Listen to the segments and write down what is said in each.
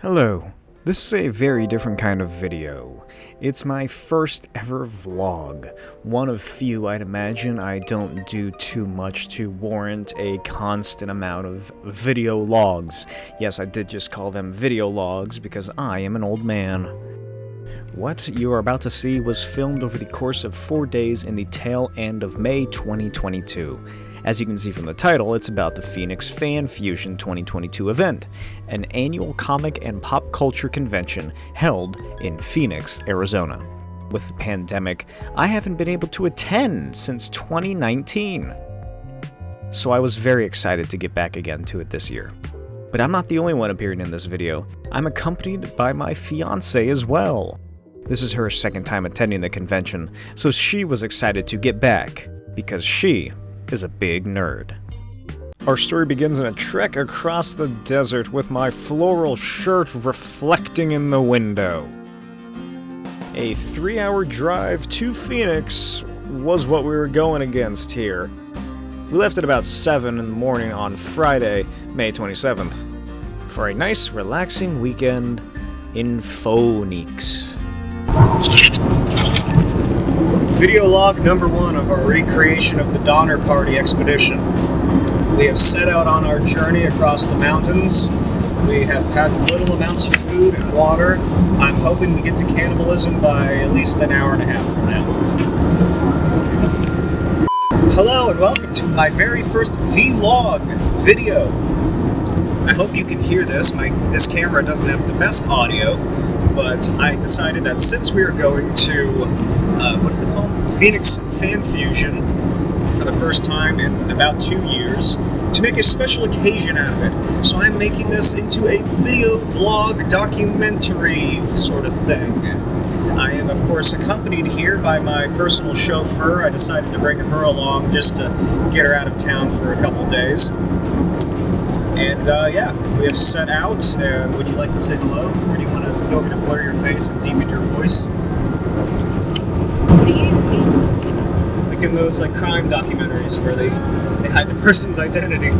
Hello, this is a very different kind of video. It's my first ever vlog, one of few I'd imagine. I don't do too much to warrant a constant amount of video logs. Yes, I did just call them video logs because I am an old man. What you are about to see was filmed over the course of 4 days in the tail end of May 2022. As you can see from the title, it's about the Phoenix FanFusion 2022 event, an annual comic and pop culture convention held in Phoenix, Arizona. With the pandemic, I haven't been able to attend since 2019. So I was very excited to get back again to it this year. But I'm not the only one appearing in this video. I'm accompanied by my fiancée as well. This is her second time attending the convention, so she was excited to get back, because she is a big nerd. Our story begins in a trek across the desert with my floral shirt reflecting in the window. A 3-hour drive to Phoenix was what we were going against here. We left at about 7 in the morning on Friday, May 27th, for a nice, relaxing weekend in Phoenix. Video log number 1 of our recreation of the Donner Party expedition. We have set out on our journey across the mountains. We have packed little amounts of food and water. I'm hoping we get to cannibalism by at least an hour and a half from now. Hello and welcome to my very first vlog video. I hope you can hear this. This camera doesn't have the best audio, but I decided that since we are going to what is it called? Phoenix FanFusion for the first time in about 2 years, to make a special occasion out of it. So I'm making this into a video vlog documentary sort of thing. I am, of course, accompanied here by my personal chauffeur. I decided to bring her along just to get her out of town for a couple days. And yeah, we have set out. And would you like to say hello? Or do you want to go to blur your face and deepen your voice? What do you mean? Like in those crime documentaries where they hide the person's identity.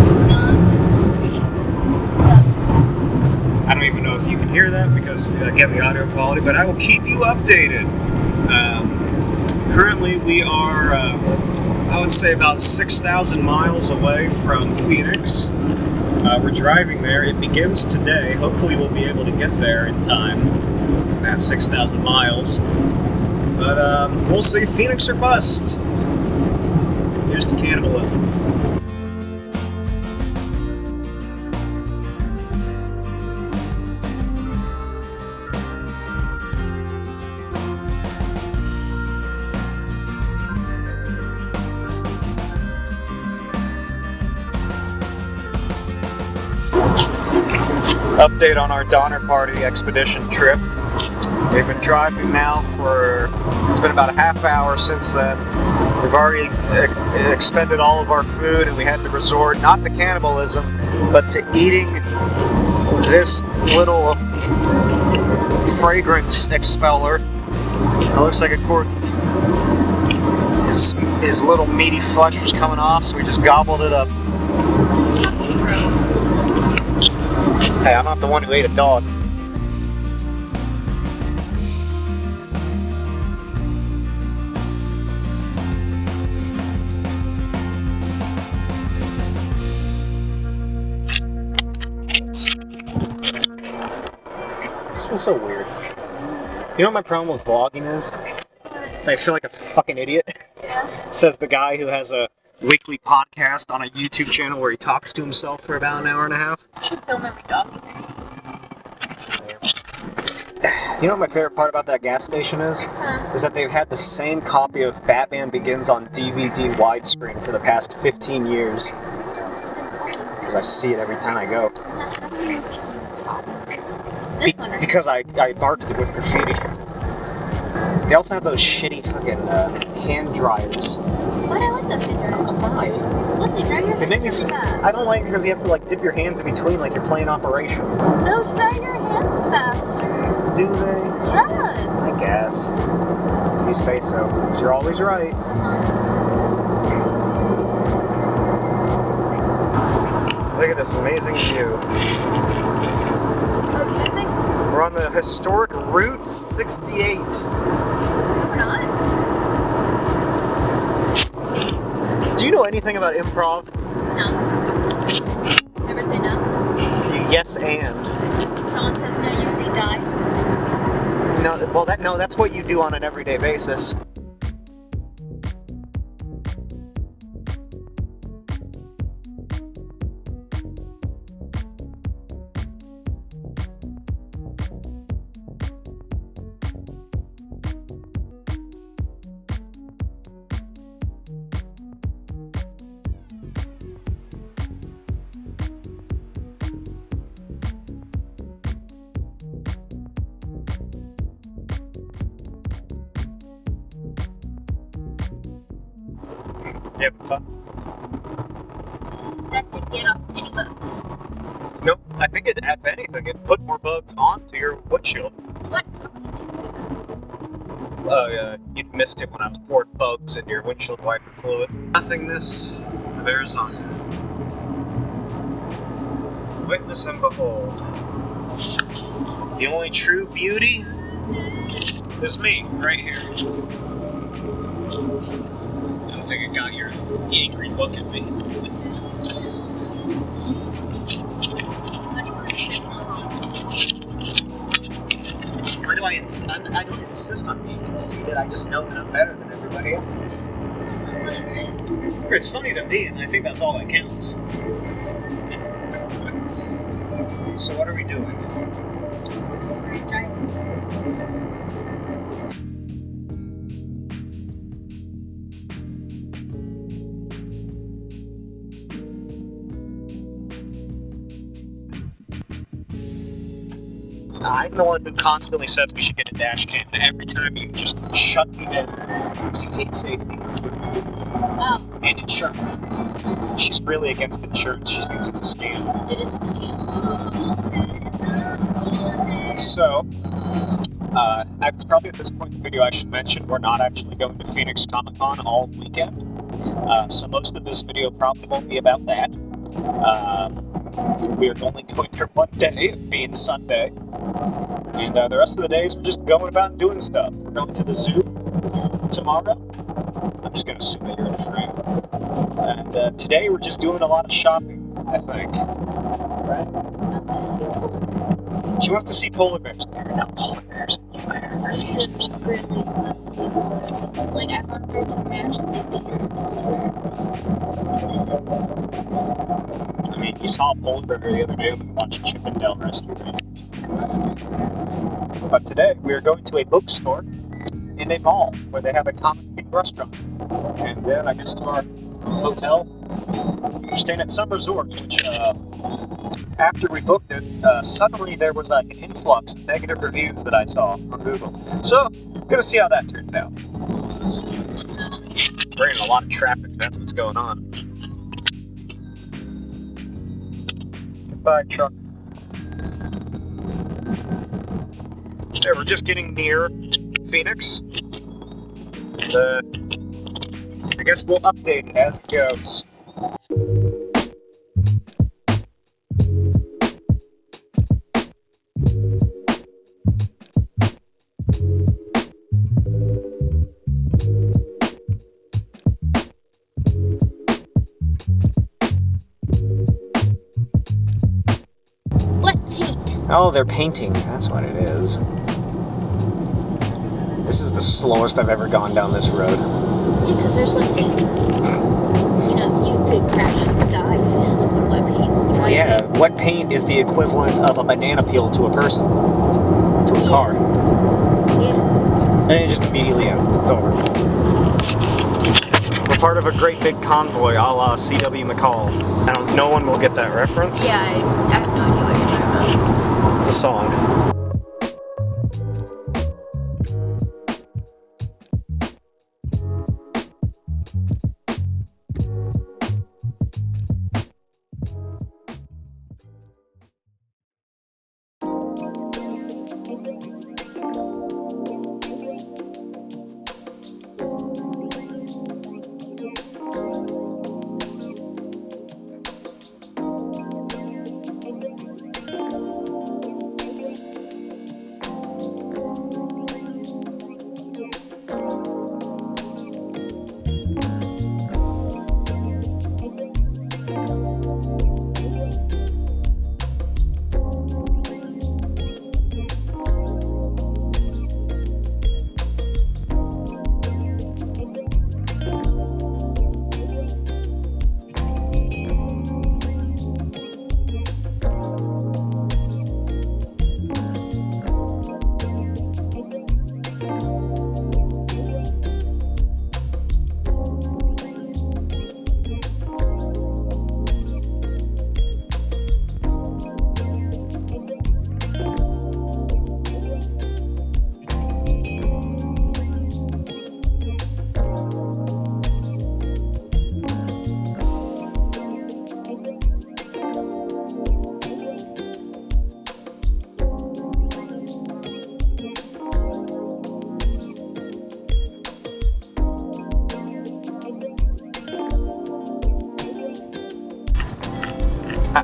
I don't even know if you can hear that because again the audio quality, but I will keep you updated. Currently we are I would say about 6,000 miles away from Phoenix. We're driving there. It begins today. Hopefully we'll be able to get there in time. That's 6,000 miles. But we'll see. Phoenix or bust. Here's to cannibalism. Update on our Donner Party expedition trip. We've been driving now it's been about a half hour since then. We've already expended all of our food and we had to resort not to cannibalism, but to eating this little fragrance expeller. It looks like a corky. His little meaty flesh was coming off, so we just gobbled it up. Stop being gross. Hey, I'm not the one who ate a dog. This feels so weird. You know what my problem with vlogging is? I feel like a fucking idiot. Yeah. Says the guy who has a weekly podcast on a YouTube channel where he talks to himself for about an hour and a half. You should film every document. You know what my favorite part about that gas station is? Is that they've had the same copy of Batman Begins on DVD widescreen for the past 15 years. Because I see it every time I go. Because I marked it with graffiti. They also have those shitty fucking hand dryers. Why do I like those hand dryers? Why? Look, they dry your They make me hands really fast. I don't like it because you have to dip your hands in between like you're playing Operation. Those dry your hands faster. Do they? Yes. I guess. If you say so. 'Cause you're always right. Look at this amazing view. I think on the historic Route 68. We're not. Do you know anything about improv? No. Never say no. Yes, and. Someone says no, you say die. No, well, that's what you do on an everyday basis. Yeah, fun. That did get off any bugs. Nope, I think if anything, it put more bugs onto your windshield. What? Oh, yeah, you missed it when I was pouring bugs into your windshield wiper fluid. Nothingness of Arizona. Witness and behold. The only true beauty is me, right here. I don't think it got your angry look at me. Why do you insist on being conceited? Why do I don't insist on being conceited, I just know that I'm better than everybody else. That's not funny, right? It's funny to me, and I think that's all that counts. So what are we doing? We're driving. I'm the one who constantly says we should get a dash cam, and every time you just shut me down because you hate safety Wow. and insurance. She's really against insurance. She thinks it's a scam. It is a scam. So, it's probably at this point in the video I should mention we're not actually going to Phoenix Comic Con all weekend. So most of this video probably won't be about that. We are only going there one day, it being Sunday. And the rest of the days we're just going about and doing stuff. We're going to the zoo tomorrow. I'm just going to assume that you're in frame. And today we're just doing a lot of shopping, I think. Right? She wants to see polar bears. There are no polar bears in New Just really nuts. Like, I've gone through to magically being a polar bear. I mean, you saw a polar bear the other day when we watched Chippendale Rescue, right? But today we are going to a bookstore in a mall where they have a comic-themed restaurant. And then I guess to our hotel. We're staying at some resort, which after we booked it, suddenly there was like an influx of negative reviews that I saw on Google. So, gonna see how that turns out. We're in a lot of traffic, that's what's going on. Goodbye, truck. So we're just getting near Phoenix. And, I guess we'll update it as it goes. What paint? Oh, they're painting. That's what it is. This is the slowest I've ever gone down this road. Yeah, because there's wet paint. You know, you could crash and die if you slip on wet paint. Yeah, wet paint is the equivalent of a banana peel to a person. To a car. Yeah. And it just immediately ends. It's over. We're part of a great big convoy a la C.W. McCall. No one will get that reference. Yeah, I have no idea what you're talking about. It's a song.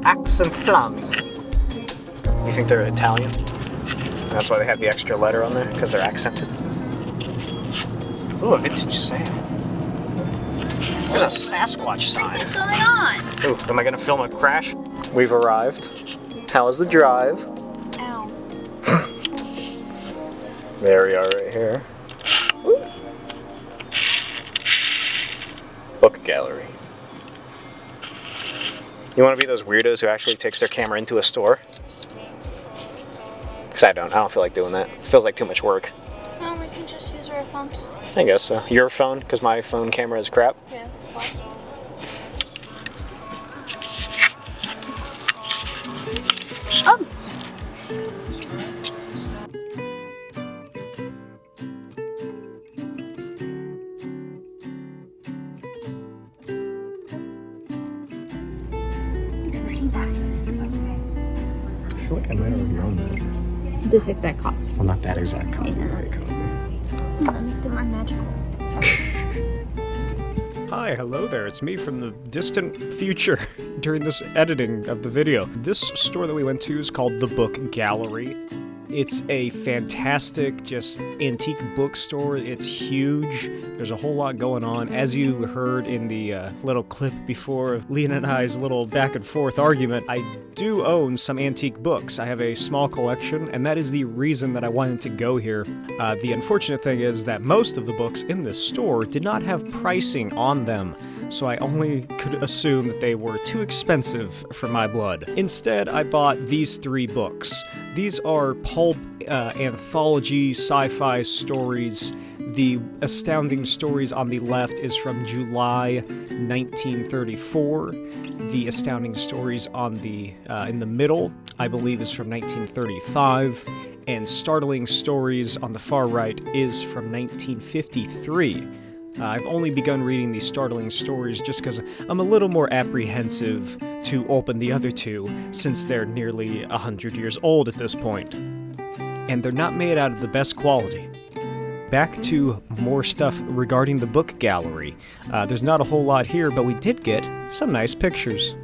Accent plumbing. You think they're Italian? That's why they have the extra letter on there, because they're accented. Ooh, a vintage sail. There's a Sasquatch sign. What's going on? Ooh, am I gonna film a crash? We've arrived. How was the drive? Ow. There we are right here. Ooh. Book gallery. You want to be those weirdos who actually takes their camera into a store? Because I don't feel like doing that. It feels like too much work. No, we can just use our phones. I guess so. Your phone, because my phone camera is crap. Yeah. Oh! Pretty nice. I feel like I might have known that. This exact copy. Well, not that exact copy. Yeah, that's- Right, copy. That makes it more magical. Hi, hello there. It's me from the distant future during this editing of the video. This store that we went to is called The Book Gallery. It's a fantastic, just antique bookstore. It's huge. There's a whole lot going on. As you heard in the little clip before of Leon and I's little back and forth argument, I do own some antique books. I have a small collection, and that is the reason that I wanted to go here. The unfortunate thing is that most of the books in this store did not have pricing on them, so I only could assume that they were too expensive for my blood. Instead, I bought these 3 books. These are pulp anthology sci-fi stories. The Astounding Stories on the left is from July 1934. The Astounding Stories on the in the middle, I believe, is from 1935. And Startling Stories on the far right is from 1953. I've only begun reading these Startling Stories just because I'm a little more apprehensive to open the other 2, since they're nearly 100 years old at this point. And they're not made out of the best quality. Back to more stuff regarding the book gallery. There's not a whole lot here, but we did get some nice pictures.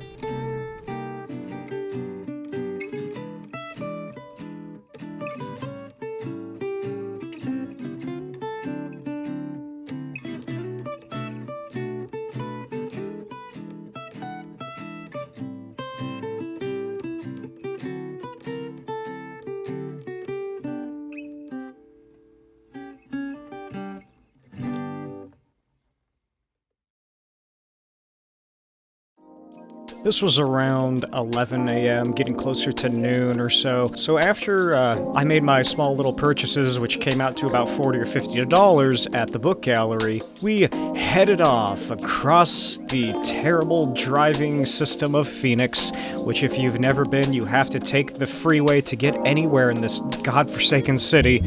This was around 11 a.m., getting closer to noon or so. So after I made my small little purchases, which came out to about $40 or $50 at the book gallery, we headed off across the terrible driving system of Phoenix, which if you've never been, you have to take the freeway to get anywhere in this godforsaken city.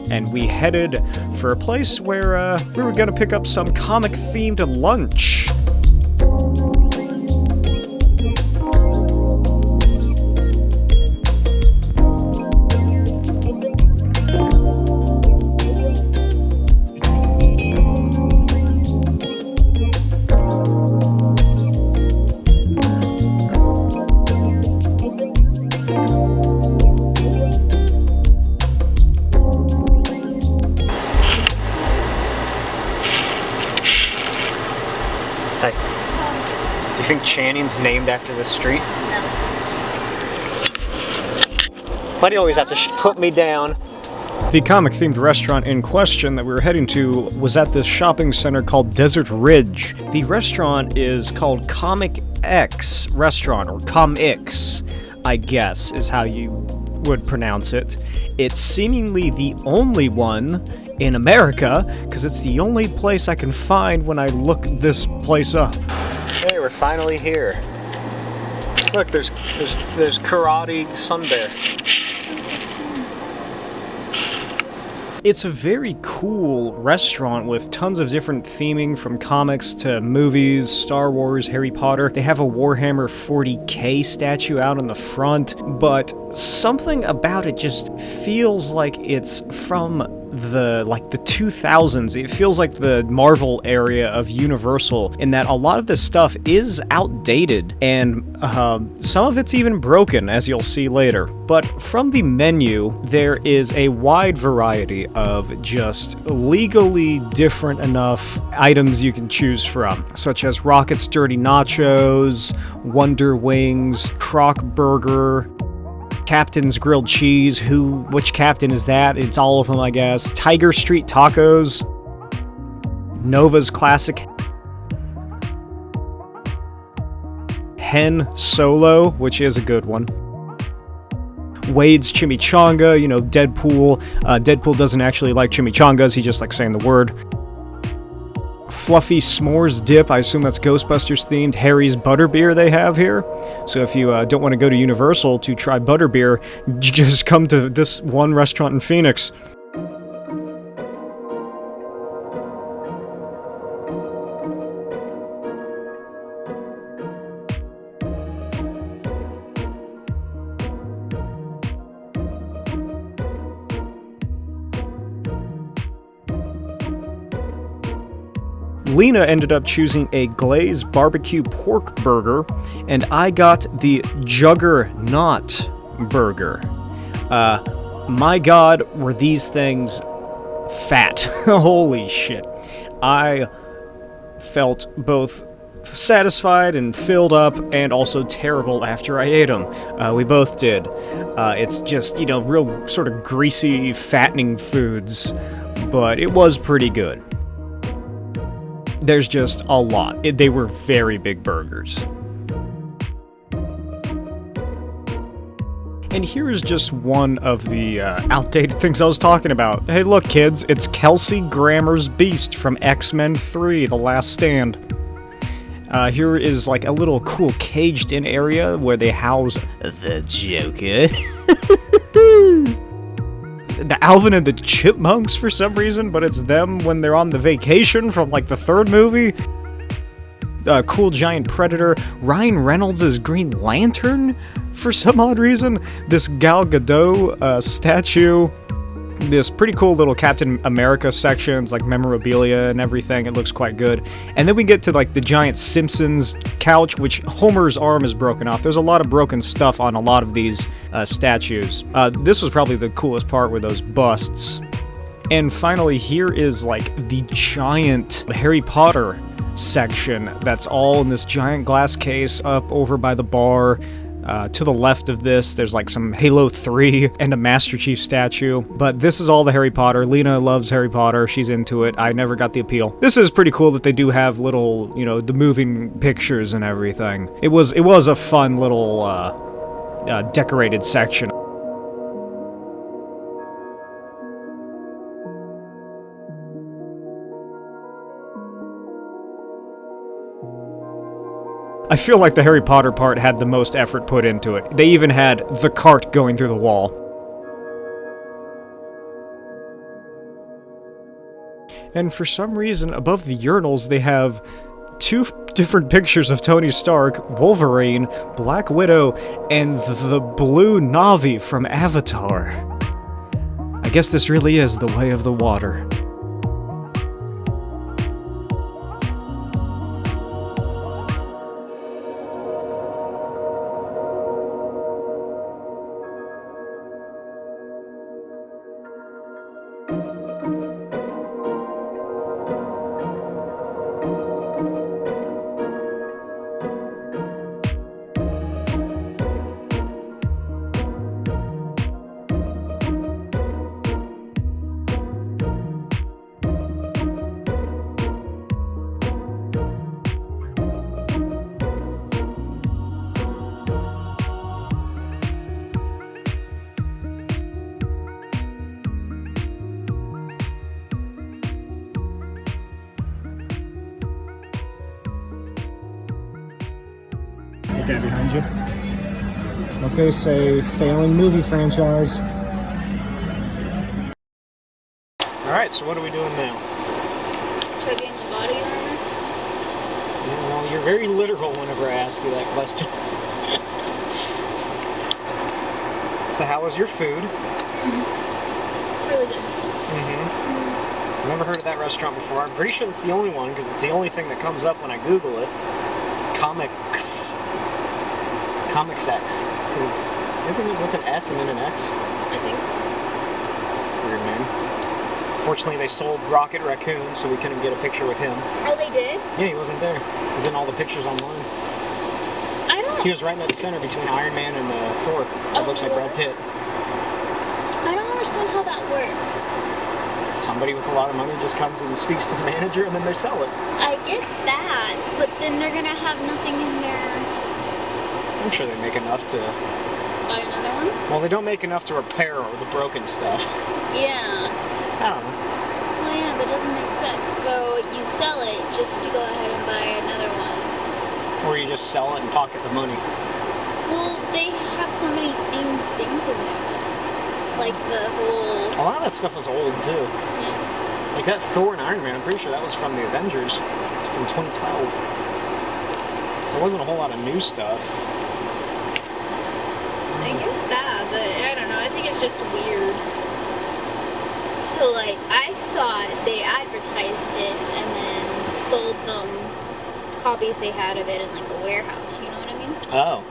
And we headed for a place where we were gonna pick up some comic-themed lunch. Do you think Channing's named after this street? No. Why do you always have to put me down? The comic-themed restaurant in question that we were heading to was at this shopping center called Desert Ridge. The restaurant is called Comic X Restaurant, or Com-X, I guess is how you would pronounce it. It's seemingly the only one in America, because it's the only place I can find when I look this place up. Hey, we're finally here. Look, there's Karate Sunbear. It's a very cool restaurant with tons of different theming, from comics to movies, Star Wars, Harry Potter. They have a Warhammer 40K statue out in the front, but something about it just feels like it's from the 2000s. It feels like the Marvel area of Universal, in that a lot of this stuff is outdated, and some of it's even broken, as you'll see later. But from the menu, there is a wide variety of just legally different enough items you can choose from, such as Rocket's Dirty Nachos, Wonder Wings, Croc Burger, Captain's Grilled Cheese. Which Captain is that? It's all of them, I guess. Tiger Street Tacos, Nova's Classic Hen Solo, which is a good one. Wade's Chimichanga, you know, Deadpool. Deadpool doesn't actually like chimichangas, he just likes saying the word. Fluffy S'mores Dip, I assume that's Ghostbusters themed. Harry's Butterbeer they have here. So if you don't want to go to Universal to try Butterbeer, just come to this one restaurant in Phoenix. Lena ended up choosing a glazed barbecue pork burger, and I got the Juggernaut burger. My God, were these things fat. Holy shit. I felt both satisfied and filled up, and also terrible after I ate them. We both did. It's just, you know, real sort of greasy, fattening foods, but it was pretty good. There's just a lot. They were very big burgers. And here is just one of the outdated things I was talking about. Hey look kids, it's Kelsey Grammer's Beast from X-Men 3, The Last Stand. Here is like a little cool caged-in area where they house the Joker. The Alvin and the Chipmunks for some reason, but it's them when they're on the vacation from like the third movie. Cool Giant Predator. Ryan Reynolds' Green Lantern for some odd reason. This Gal Gadot statue. This pretty cool little Captain America sections, like memorabilia and everything. It looks quite good. And then we get to like the giant Simpsons couch, which Homer's arm is broken off. There's a lot of broken stuff on a lot of these statues. This was probably the coolest part, were those busts. And finally, here is like the giant Harry Potter section that's all in this giant glass case up over by the bar. To the left of this, there's like some Halo 3 and a Master Chief statue, but this is all the Harry Potter. Lena loves Harry Potter, she's into it. I never got the appeal. This is pretty cool that they do have little, you know, the moving pictures and everything. It was a fun little decorated section. I feel like the Harry Potter part had the most effort put into it. They even had the cart going through the wall. And for some reason, above the urinals, they have two different pictures of Tony Stark, Wolverine, Black Widow, and the blue Na'vi from Avatar. I guess this really is the way of the water. That behind you. Okay, say failing movie franchise. Alright, so what are we doing now? Checking the body armor? Yeah, well, you're very literal whenever I ask you that question. So how was your food? Really good. Never heard of that restaurant before. I'm pretty sure it's the only one because it's the only thing that comes up when I Google it. Comics X. Isn't it with an S and then an X? I think so. Weird name. Fortunately, they sold Rocket Raccoon, so we couldn't get a picture with him. Oh, they did? Yeah, he wasn't there. He's in all the pictures online. I don't... He was right in that center between Iron Man and Thor. That looks like Brad Pitt. I don't understand how that works. Somebody with a lot of money just comes and speaks to the manager, and then they sell it. I get that, but then they're gonna have nothing in there. I'm sure they make enough to... Buy another one? Well, they don't make enough to repair the broken stuff. Yeah. I don't know. Well, yeah, that doesn't make sense. So you sell it just to go ahead and buy another one. Or you just sell it and pocket the money. Well, they have so many things in there. Like the whole... A lot of that stuff was old, too. Yeah. Like that Thor and Iron Man, I'm pretty sure that was from the Avengers. From 2012. So it wasn't a whole lot of new stuff. I get that, but I don't know. I think it's just weird. So, like, I thought they advertised it and then sold them copies they had of it in, like, a warehouse. You know what I mean? Oh. I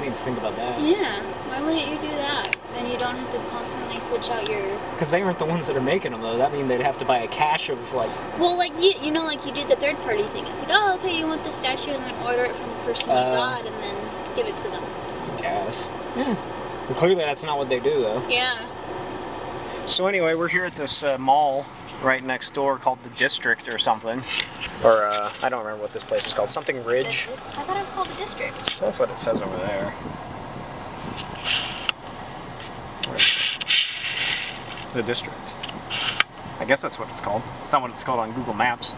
didn't even think about that. Yeah. Why wouldn't you do that? Then you don't have to constantly switch out your... Because they weren't the ones that are making them, though. That means they'd have to buy a cache of, like... Well, like, you know, like, you do the third-party thing. It's like, oh, okay, you want the statue, and then order it from the person you got, and then give it to them. I guess. Yeah. Well, clearly that's not what they do, though. Yeah. So anyway, we're here at this mall right next door called the District or something. Or, I don't remember what this place is called. Something Ridge. I thought it was called the District. So that's what it says over there. The District. I guess that's what it's called. It's not what it's called on Google Maps.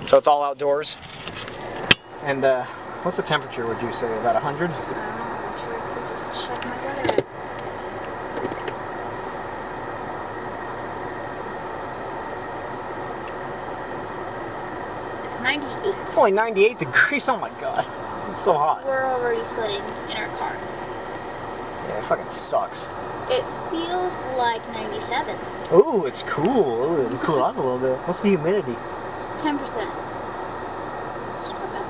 So it's all outdoors. And, what's the temperature, would you say? About 100? I don't know. I'm sure I could just check my weather. It's 98. It's only 98 degrees. Oh my god. It's so hot. We're already sweating in our car. Yeah, it fucking sucks. It feels like 97. Ooh, it's cool. Ooh, it's cooled off a little bit. What's the humidity? 10%. It's not bad.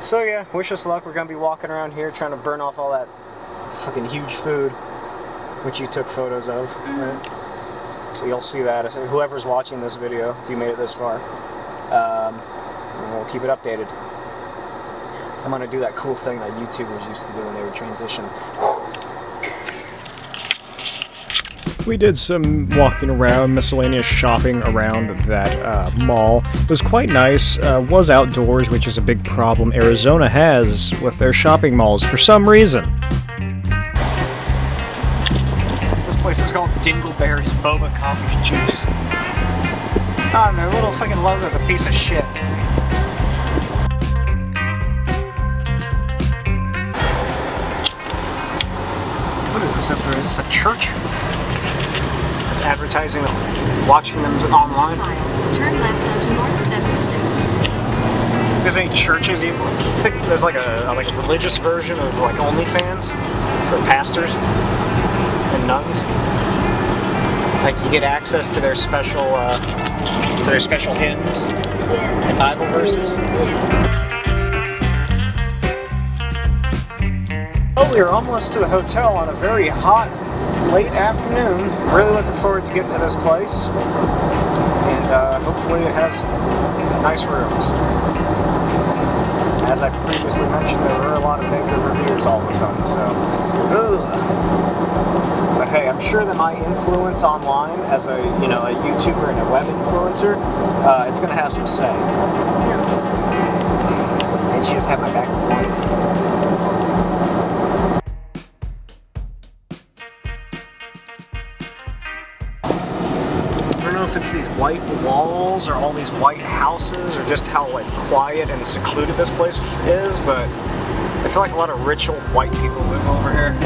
So yeah, wish us luck. We're gonna be walking around here trying to burn off all that fucking huge food, which you took photos of, right? So you'll see that. Whoever's watching this video, if you made it this far, we'll keep it updated. I'm gonna do that cool thing that YouTubers used to do when they would transition. We did some walking around, miscellaneous shopping around that mall. It was quite nice, was outdoors, which is a big problem Arizona has with their shopping malls for some reason. This place is called Dingleberry's Boba Coffee Juice. Ah, and their little fucking logo's a piece of shit. What is this up there? Is this a church? It's advertising watching them online. Turn left onto North 7th Street. There's any churches? You think there's like a religious version of like OnlyFans for pastors and nuns? Like you get access to their special hymns and Bible verses. Oh, we're almost to the hotel on a very hot, late afternoon. Really looking forward to getting to this place. And hopefully it has nice rooms. As I previously mentioned, there were a lot of negative reviews all of a sudden, so... Ugh. But hey, I'm sure that my influence online as a YouTuber and a web influencer, it's going to have some say. And she just had my back once. I don't know if it's these white walls or all these white houses or just how like quiet and secluded this place is, but I feel like a lot of rich old white people live over here.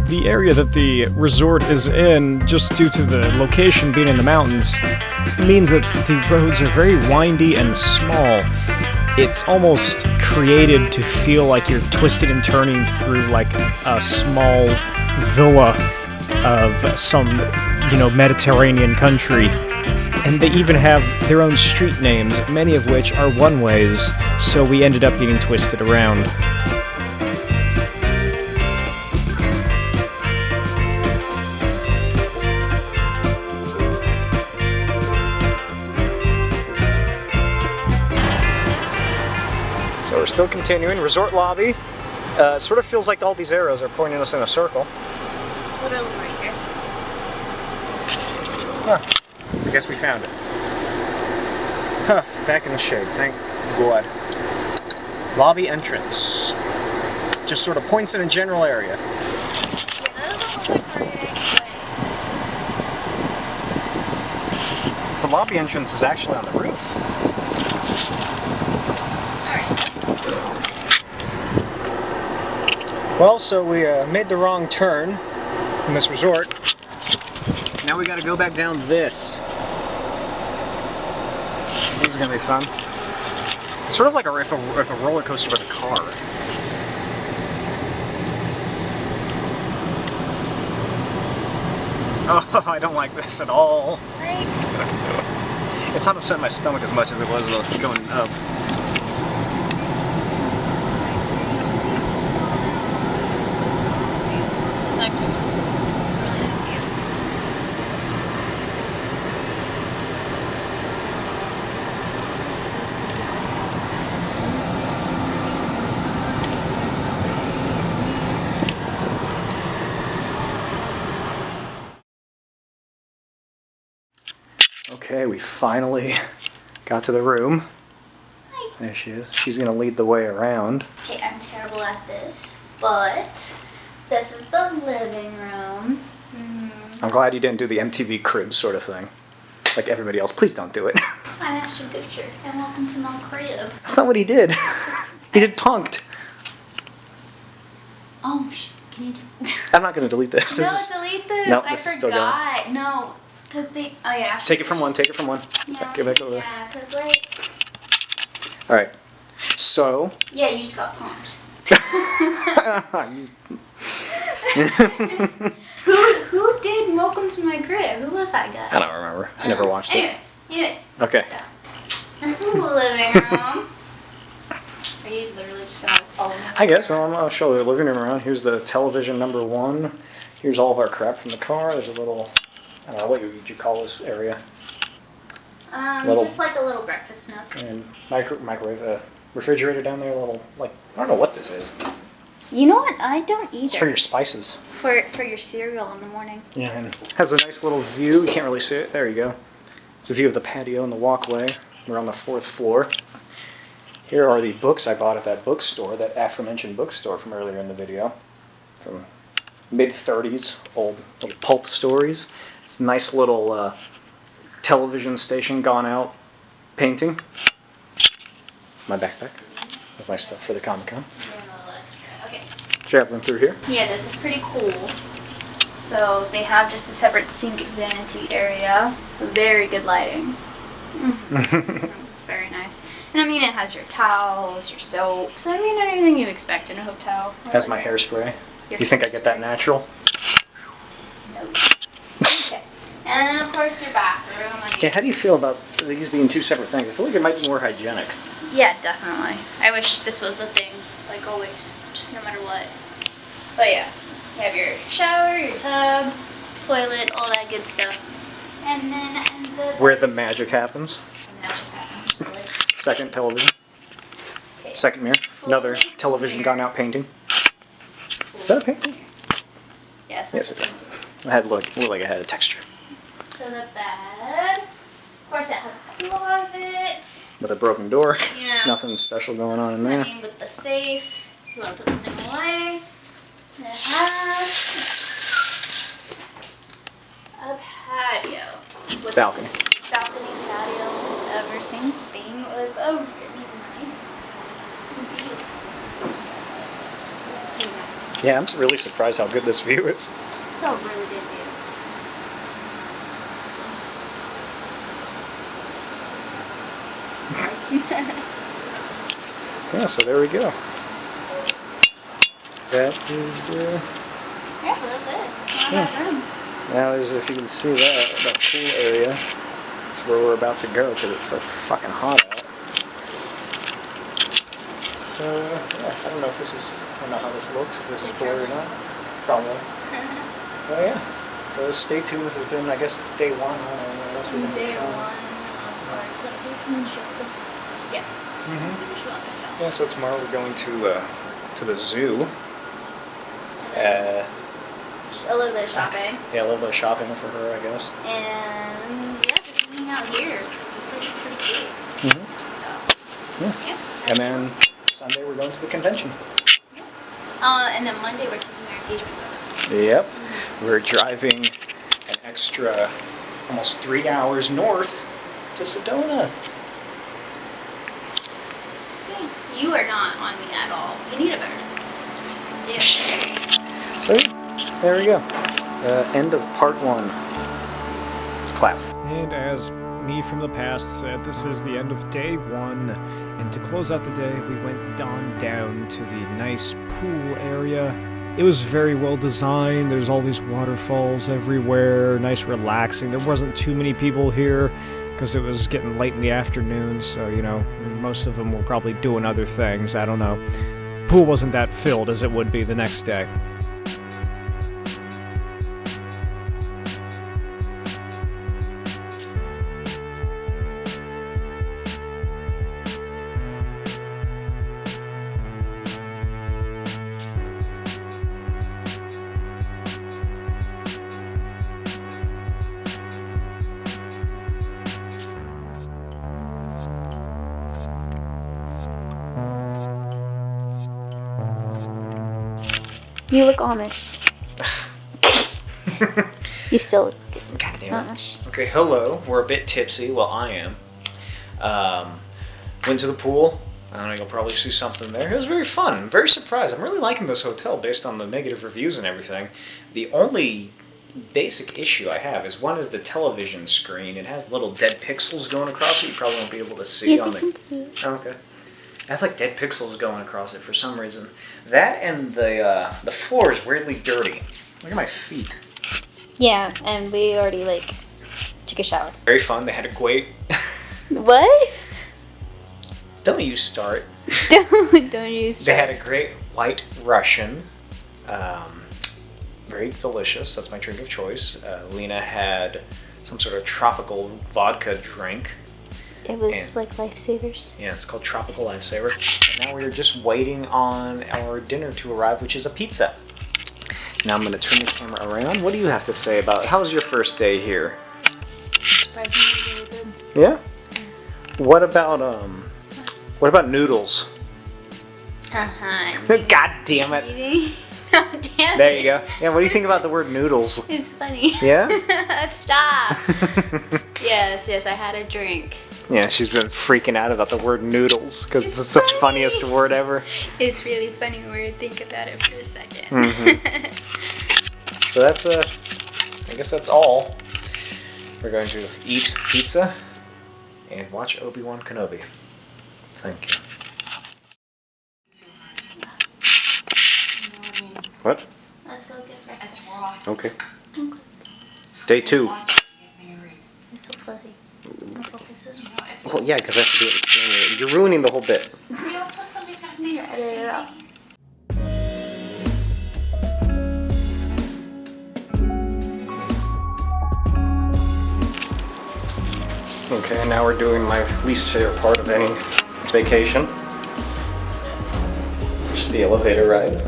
The area that the resort is in, just due to the location being in the mountains, means that the roads are very windy and small. It's almost created to feel like you're twisting and turning through like a small villa of some, Mediterranean country. And they even have their own street names, many of which are one-ways, so we ended up getting twisted around. So we're still continuing. Resort lobby. Sort of feels like all these arrows are pointing us in a circle. It's literally right here. Huh. I guess we found it. Huh. Back in the shade, thank God. Lobby entrance. Just sort of points in a general area. Yeah, that doesn't look like right anyway. The lobby entrance is actually on the roof. Well, so we made the wrong turn in this resort. Now we gotta go back down this. This is gonna be fun. It's sort of like if a roller coaster with a car. Oh, I don't like this at all. Right? It's not upsetting my stomach as much as it was going up. This is actually really nice view. Okay, we finally got to the room. Hi. There she is. She's gonna lead the way around. Okay, I'm terrible at this, but this is the living room. I'm glad you didn't do the MTV Cribs sort of thing. Like everybody else. Please don't do it. I'm Ashton Kutcher, and welcome to my crib. That's not what he did. He did Punked. Oh, can you? I'm not gonna delete this. No, This is- delete this. Nope, I this is still going. forgot. No, because they. Oh yeah. Take it from one, take it from one. Yeah. Get back over there. Yeah, because like. Alright. So. Yeah, you just got pumped. Who did Welcome to My Crib? Who was that guy? I don't remember. I never watched it. Anyways. Okay. So, this is the living room. Are you literally just gonna follow me? I guess. Well, I'll show the living room around. Here's the television number 1. Here's all of our crap from the car. There's a little, I don't know, what would you call this area? Little- Just like a little breakfast nook. And microwave, refrigerator down there. A little, like, I don't know what this is. You know what? I don't either. It's for your spices. For your cereal in the morning. Yeah, and has a nice little view. You can't really see it. There you go. It's a view of the patio and the walkway. We're on the 4th floor. Here are the books I bought at that bookstore, that aforementioned bookstore from earlier in the video. From mid-30s, old little pulp stories. It's a nice little television station gone out painting. My backpack with my stuff for the Comic-Con. Okay. Traveling through here. Yeah, this is pretty cool. So they have just a separate sink vanity area. Very good lighting. It's very nice. And I mean, it has your towels, your soaps. I mean, anything you expect in a hotel. Has my hairspray. Your You think I get that natural? No. Okay. And then, of course, your bathroom. I mean, Yeah, how do you feel about these being 2 separate things? I feel like it might be more hygienic. yeah, definitely. I wish this was a thing, like always, just no matter what. But yeah, you have your shower, your tub, toilet, all that good stuff. And then Where the magic happens. really. Second television. Okay. Second mirror. Another television gone out painting. Is that a painting? Yes, Yes, that's it what is. I had looked like I had a texture. So the bed. Of course, it has a closet. With a broken door. Yeah. Nothing special going on in I there. mean, with the safe. If you want to put something away. It has a patio. With Balcony. Balcony patio. I've ever seen thing with a really nice view. This is pretty nice. Yeah, I'm really surprised how good this view is. It's a really good view. Yeah, so there we go. That is, Yeah, so that's it. It's not that room. now is, if you can see that pool area, that's where we're about to go because it's so fucking hot out. So, yeah, I don't know if this is, I don't know how this looks, if this is blurry or not. Probably. But yeah, so stay tuned. This has been, I guess, day one. Day one of our clip show stuff. Yeah. We show other stuff. Yeah, so tomorrow we're going to the zoo. A little bit of shopping. Yeah, a little bit of shopping for her, I guess. And yeah, just hanging out here because this place is pretty cute. So yeah. And then Sunday we're going to the convention. Yeah. And then Monday we're taking our engagement photos. Yep. We're driving an extra almost 3 hours north to Sedona. Okay. You are not on me at all. You need a better. Yeah. So there we go. End of part 1. Clap. And as me from the past said, this is the end of day 1. And to close out the day, we went on down to the nice pool area. It was very well designed. There's all these waterfalls everywhere. Nice, relaxing. There wasn't too many people here because it was getting late in the afternoon. So, you know, most of them were probably doing other things. I don't know. Pool wasn't that filled as it would be the next day. You look Amish. You still look God damn it. Amish. Okay, hello. We're a bit tipsy. Well, I am. Went to the pool. I don't know, you'll probably see something there. It was very fun. I'm very surprised. I'm really liking this hotel based on the negative reviews and everything. The only basic issue I have is one is the television screen. It has little dead pixels going across it. You probably won't be able to see on the... can see it. Oh, okay. It has like dead pixels going across it for some reason. That and the floor is weirdly dirty. Look at my feet. Yeah, and we already took a shower. Very fun. They had a great... What? Don't you start. Don't use. They had a great white Russian. Very delicious. That's my drink of choice. Lena had some sort of tropical vodka drink. It was like Lifesavers. Yeah, it's called Tropical Lifesaver. And now we're just waiting on our dinner to arrive, which is a pizza. Now I'm going to turn the camera around. What do you have to say about how was your first day here? Surprisingly really good. Yeah? What about noodles? God damn it. Eating. Oh, damn There you go. Yeah, what do you think about the word noodles? It's funny. Yeah? Stop. Yes, I had a drink. Yeah, she's been freaking out about the word noodles because it's the funniest word ever. It's really funny when we think about it for a second. So that's I guess that's all. We're going to eat pizza and watch Obi-Wan Kenobi. Thank you. What? Let's go get breakfast. Okay. Day 2. It's so fuzzy. No focuses. Well, yeah, because I have to do it. You're ruining the whole bit. Edit it out. Okay, now we're doing my least favorite part of any vacation. Just the elevator ride.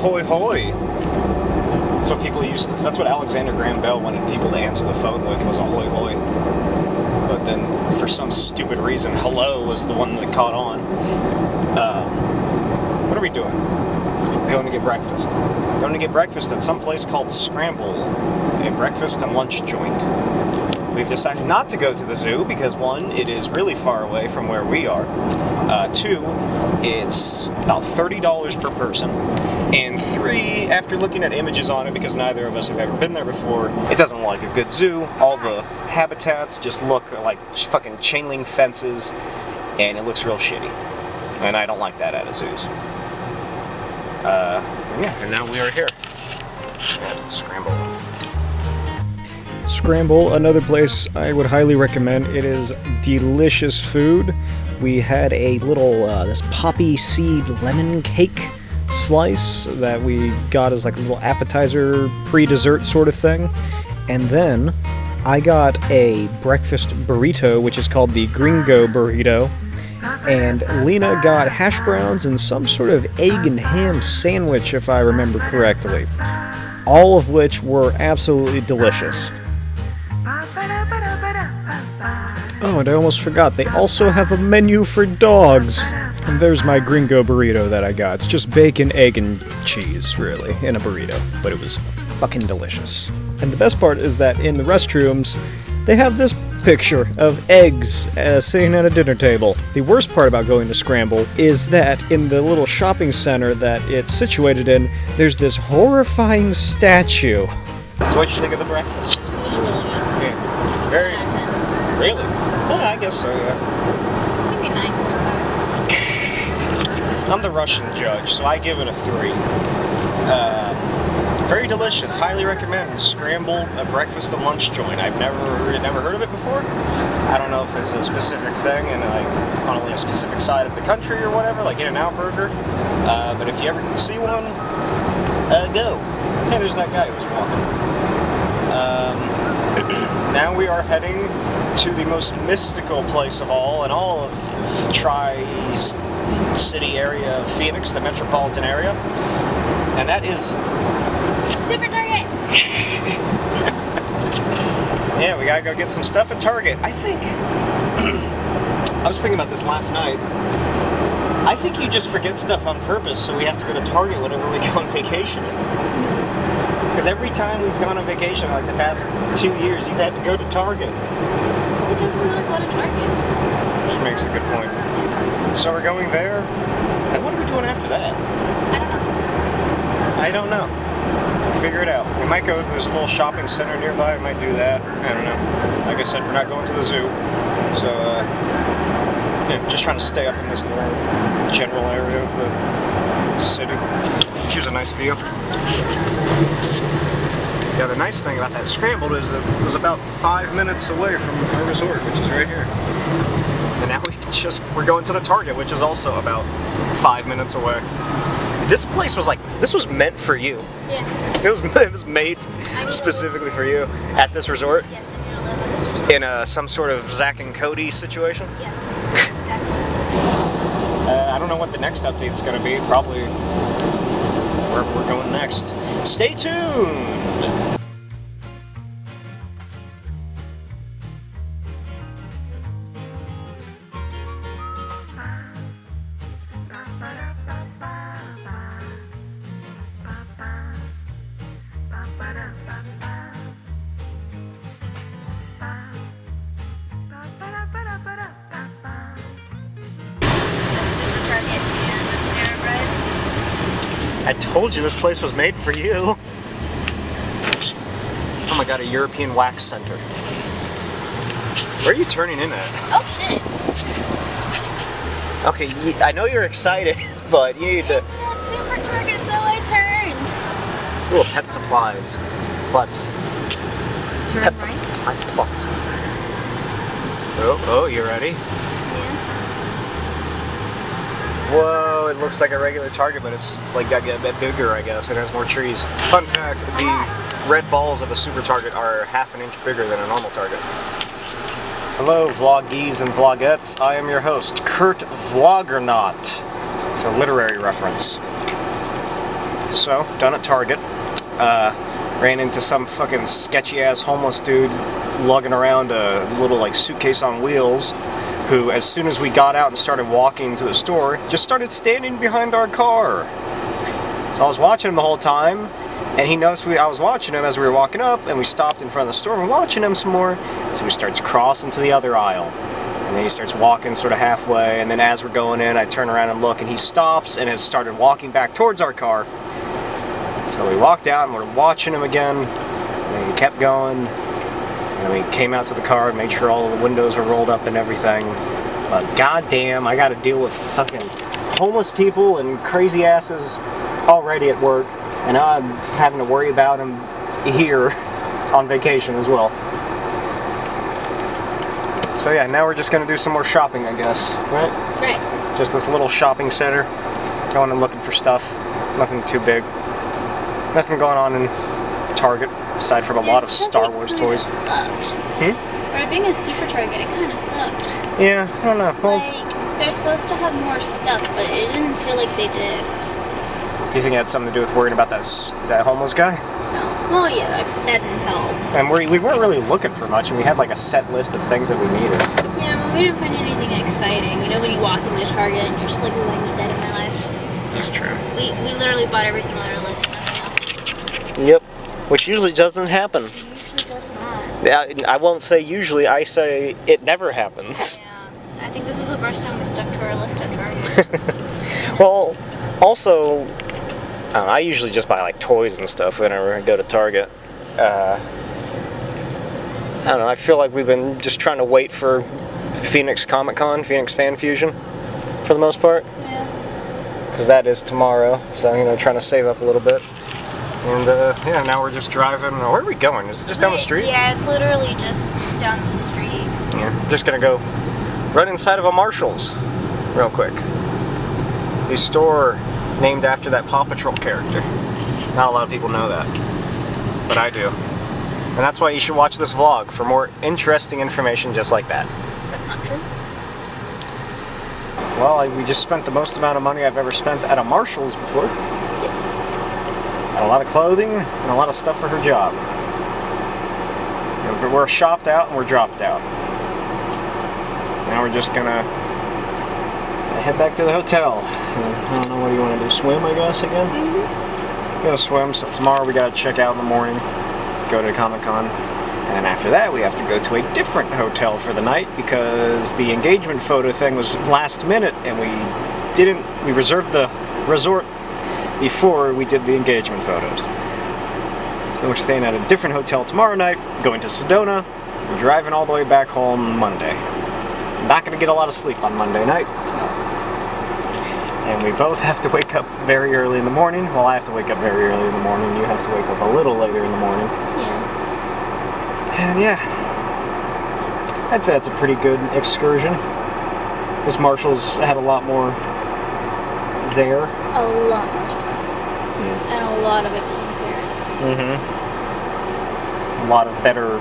ahoy hoy. That's what people used to, that's what Alexander Graham Bell wanted people to answer the phone with, was ahoy hoy. But then, for some stupid reason, hello was the one that caught on. What are we doing? Going to get breakfast. Going to get breakfast at some place called Scramble, a breakfast and lunch joint. We've decided not to go to the zoo because, one, it is really far away from where we are. Two, it's about $30 per person. And three, after looking at images on it, because neither of us have ever been there before, it doesn't look like a good zoo. All the habitats just look like fucking chain link fences, and it looks real shitty. And I don't like that at a zoos. Yeah, and now we are here at Scramble. Scramble, another place I would highly recommend. It is delicious food. We had a little, this poppy seed lemon cake slice that we got as like a little appetizer, pre-dessert sort of thing. And then I got a breakfast burrito, which is called the Gringo Burrito. And Lena got hash browns and some sort of egg and ham sandwich, if I remember correctly. All of which were absolutely delicious. Oh, and I almost forgot, they also have a menu for dogs. And there's my Gringo Burrito that I got. It's just bacon, egg, and cheese, really, in a burrito. But it was fucking delicious. And the best part is that in the restrooms, they have this picture of eggs sitting at a dinner table. The worst part about going to Scramble is that in the little shopping center that it's situated in, there's this horrifying statue. So what'd you think of the breakfast? It was really good. Yeah. Very. 10 out of 10. Really? Yeah, I guess so, yeah. Maybe 9.5. I'm the Russian judge, so I give it a 3. Very delicious. Highly recommend. Scramble, a breakfast and lunch joint. I've never heard of it before. I don't know if it's a specific thing and like on only a specific side of the country or whatever, like In-N-Out Burger. But if you ever see one, go. Hey, there's that guy who was walking. Now we are heading to the most mystical place of all in all of the Tri-City area of Phoenix, the metropolitan area, and that is Super Target! Yeah, we gotta go get some stuff at Target. I think, I was thinking about this last night. I think you just forget stuff on purpose, so we have to go to Target whenever we go on vacation. Because every time we've gone on vacation, like the past 2 years, you've had to go to Target. Who does not go to Target? Which makes a good point. So we're going there, and what are we doing after that? I don't know. Figure it out. We might go to this little shopping center nearby. We might do that. I don't know. Like I said, we're not going to the zoo. So, yeah, just trying to stay up in this little general area of the city. Here's a nice view. Yeah, the nice thing about that Scrambled is that it was about 5 minutes away from our resort, which is right here. And now we're going to the Target, which is also about 5 minutes away. This place was this was meant for you. Yes. It was made specifically for you at this resort. Yes, I need to live at this resort. In some sort of Zack and Cody situation. Yes, exactly. I don't know what the next update's going to be. Probably wherever we're going next. Stay tuned. Super Target and Panera Bread. I told you this place was made for you. Oh my god, a European wax center. Where are you turning in at? Oh shit. Okay, I know you're excited, but you need to... It said Super Target, so I turned. Ooh, pet supplies. Plus. Turn Pet right. Plus. Oh, you ready? Yeah. Whoa, it looks like a regular Target, but it's like got a bit bigger, I guess. It has more trees. Fun fact, the red balls of a Super Target are ½ an inch bigger than a normal Target. Hello, vloggies and vlogettes. I am your host, Kurt Vloggernaut. It's a literary reference. So, done at Target. Ran into some fucking sketchy-ass homeless dude lugging around a little, like, suitcase on wheels, who, as soon as we got out and started walking to the store, just started standing behind our car. So I was watching him the whole time, and he noticed I was watching him as we were walking up, and we stopped in front of the store and we're watching him some more. So he starts crossing to the other aisle. And then he starts walking sort of halfway, and then as we're going in, I turn around and look, and he stops and has started walking back towards our car. So we walked out and we're watching him again, and then he kept going, and we came out to the car and made sure all of the windows were rolled up and everything. But goddamn, I gotta deal with fucking homeless people and crazy asses already at work, and now I'm having to worry about them here on vacation as well. So yeah, now we're just gonna do some more shopping, I guess, right? Right. Just this little shopping center, going and looking for stuff. Nothing too big. Nothing going on in Target, aside from a lot of Star Wars toys. Sucked. Or being a super Target, it kind of sucked. Yeah, I don't know. Well, like, they're supposed to have more stuff, but it didn't feel like they did. Do you think it had something to do with worrying about that homeless guy? No. Well, yeah, that didn't help. And we weren't really looking for much, and we had like a set list of things that we needed. Yeah, but we didn't find anything exciting. You know, when you walk into Target and you're just like, oh, I need that in my life. That's true. We literally bought everything on our list. Yep, which usually doesn't happen. It usually does not. Yeah, I won't say usually, I say it never happens. Yeah, I think this is the first time we stuck to our list at Target. Well, also, I usually just buy like toys and stuff whenever I go to Target. I don't know, I feel like we've been just trying to wait for Phoenix Comic-Con, Phoenix FanFusion, for the most part. Yeah. Because that is tomorrow, so, you know, trying to save up a little bit. And, yeah, now we're just driving. Where are we going? Is it just down the street? Yeah, it's literally just down the street. Yeah, just gonna go right inside of a Marshall's real quick. The store named after that Paw Patrol character. Not a lot of people know that, but I do. And that's why you should watch this vlog for more interesting information just like that. That's not true. Well, we just spent the most amount of money I've ever spent at a Marshall's before. And a lot of clothing, and a lot of stuff for her job. And we're shopped out and we're dropped out. Now we're just gonna head back to the hotel. I don't know, what do you want to do? Swim, I guess, again? Mm-hmm. We're gonna swim, so tomorrow we gotta check out in the morning, go to Comic-Con. And then after that, we have to go to a different hotel for the night because the engagement photo thing was last minute and we reserved the resort before we did the engagement photos. So we're staying at a different hotel tomorrow night, going to Sedona, and driving all the way back home Monday. Not gonna get a lot of sleep on Monday night. And we both have to wake up very early in the morning. Well, I have to wake up very early in the morning. You have to wake up a little later in the morning. Yeah. And yeah, I'd say it's a pretty good excursion. This Marshall's had a lot more there. A lot more stuff. Yeah. And a lot of it was on clearance. Mm-hmm. A lot of better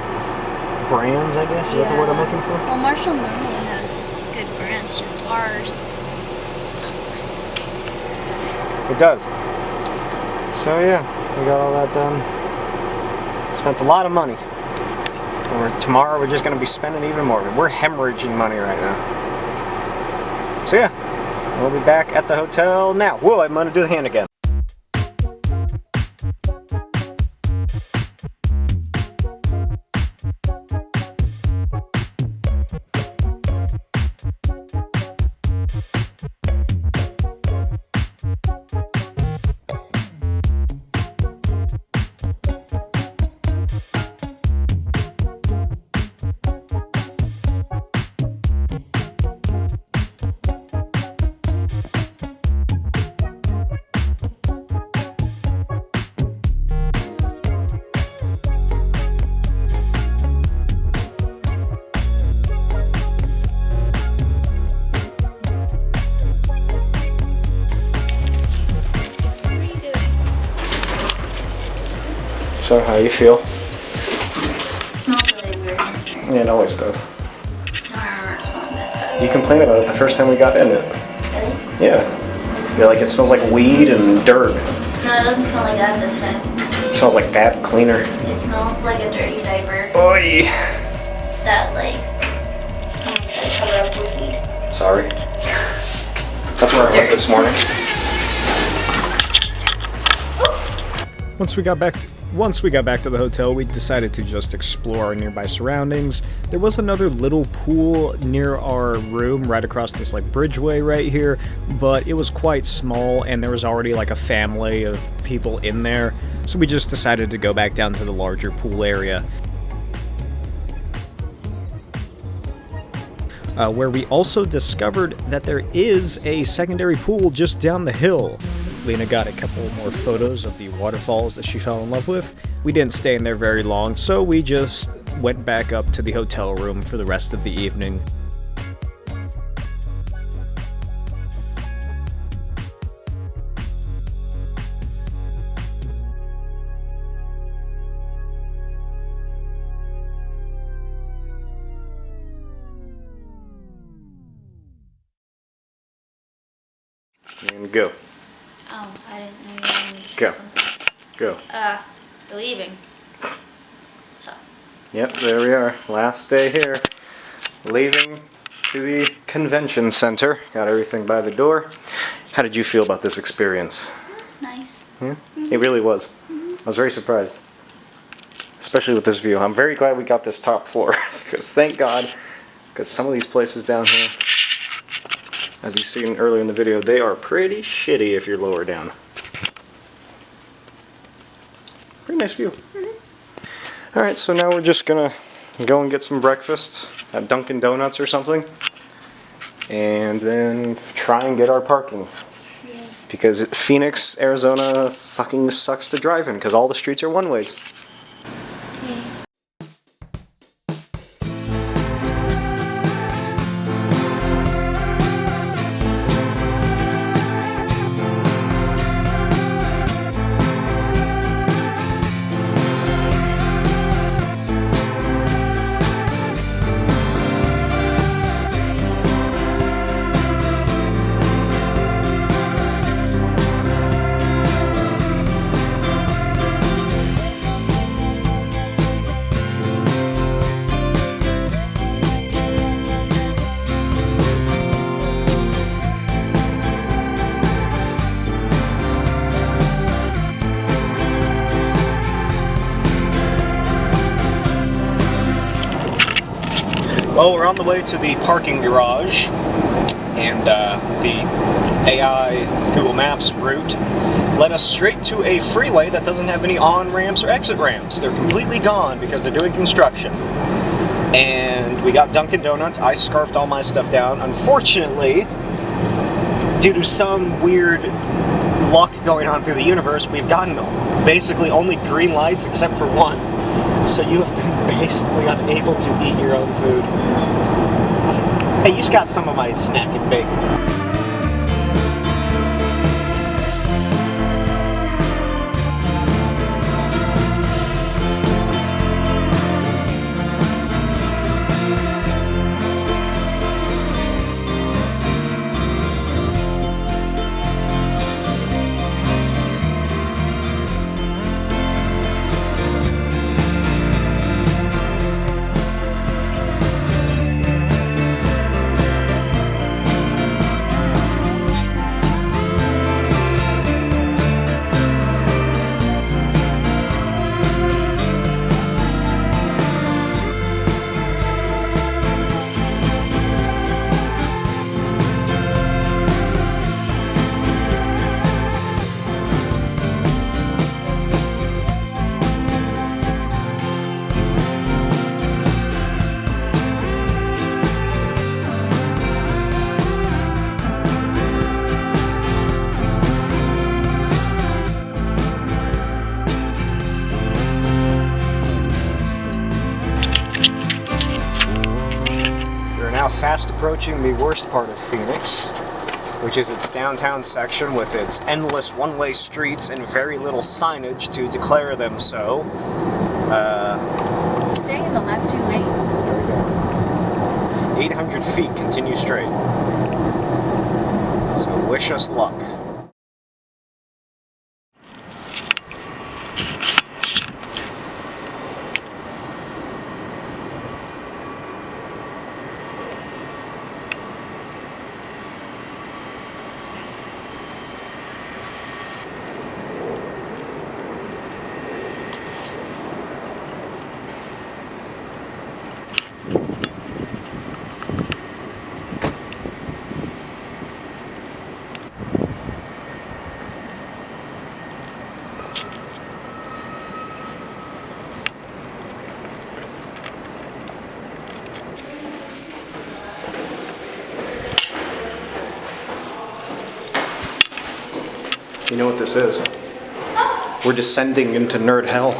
brands, I guess. Is that the word I'm looking for? Well, Marshall normally has good brands, just ours sucks. It does. So yeah, we got all that done. Spent a lot of money. And tomorrow we're just going to be spending even more. We're hemorrhaging money right now. So yeah. We'll be back at the hotel now. Whoa, I'm gonna do the hand again. So how you feel? It smells really weird. Yeah, it always does. I remember smelling this bad. You complained about it the first time we got in it. Really? Yeah. You're like, it smells like weed and dirt. No, it doesn't smell like that this time. It smells like bad cleaner. It smells like a dirty diaper. Oi! That, like, someone tried to cover up with weed. Sorry. That's where I went this morning. Once we got back to the hotel, we decided to just explore our nearby surroundings. There was another little pool near our room right across this like bridgeway right here, but it was quite small and there was already like a family of people in there, so we just decided to go back down to the larger pool area. Where we also discovered that there is a secondary pool just down the hill. Lena got a couple more photos of the waterfalls that she fell in love with. We didn't stay in there very long, so we just went back up to the hotel room for the rest of the evening. And go. Oh, I didn't know you wanted me to say Go. something. Go. We're leaving. So. Yep, there we are. Last day here. Leaving to the convention center. Got everything by the door. How did you feel about this experience? Nice. Yeah? It really was. I was very surprised. Especially with this view. I'm very glad we got this top floor. Because thank God, because some of these places down here, as you seen earlier in the video, they are pretty shitty if you're lower down. Pretty nice view. Alright, so now we're just gonna go and get some breakfast at Dunkin' Donuts or something. And then try and get our parking. Yeah. Because Phoenix, Arizona fucking sucks to drive in because all the streets are one-ways. Well, we're on the way to the parking garage, and the AI Google Maps route led us straight to a freeway that doesn't have any on-ramps or exit ramps. They're completely gone because they're doing construction. And we got Dunkin' Donuts. I scarfed all my stuff down. Unfortunately, due to some weird luck going on through the universe, we've gotten basically only green lights except for one. So you have been basically unable to eat your own food. Hey, you just got some of my snack and bacon. Now fast approaching the worst part of Phoenix, which is its downtown section with its endless one-way streets and very little signage to declare them so. Stay in the left 2 lanes. There we go. 800 feet, continue straight. So wish us luck. You know what this is? We're descending into nerd hell.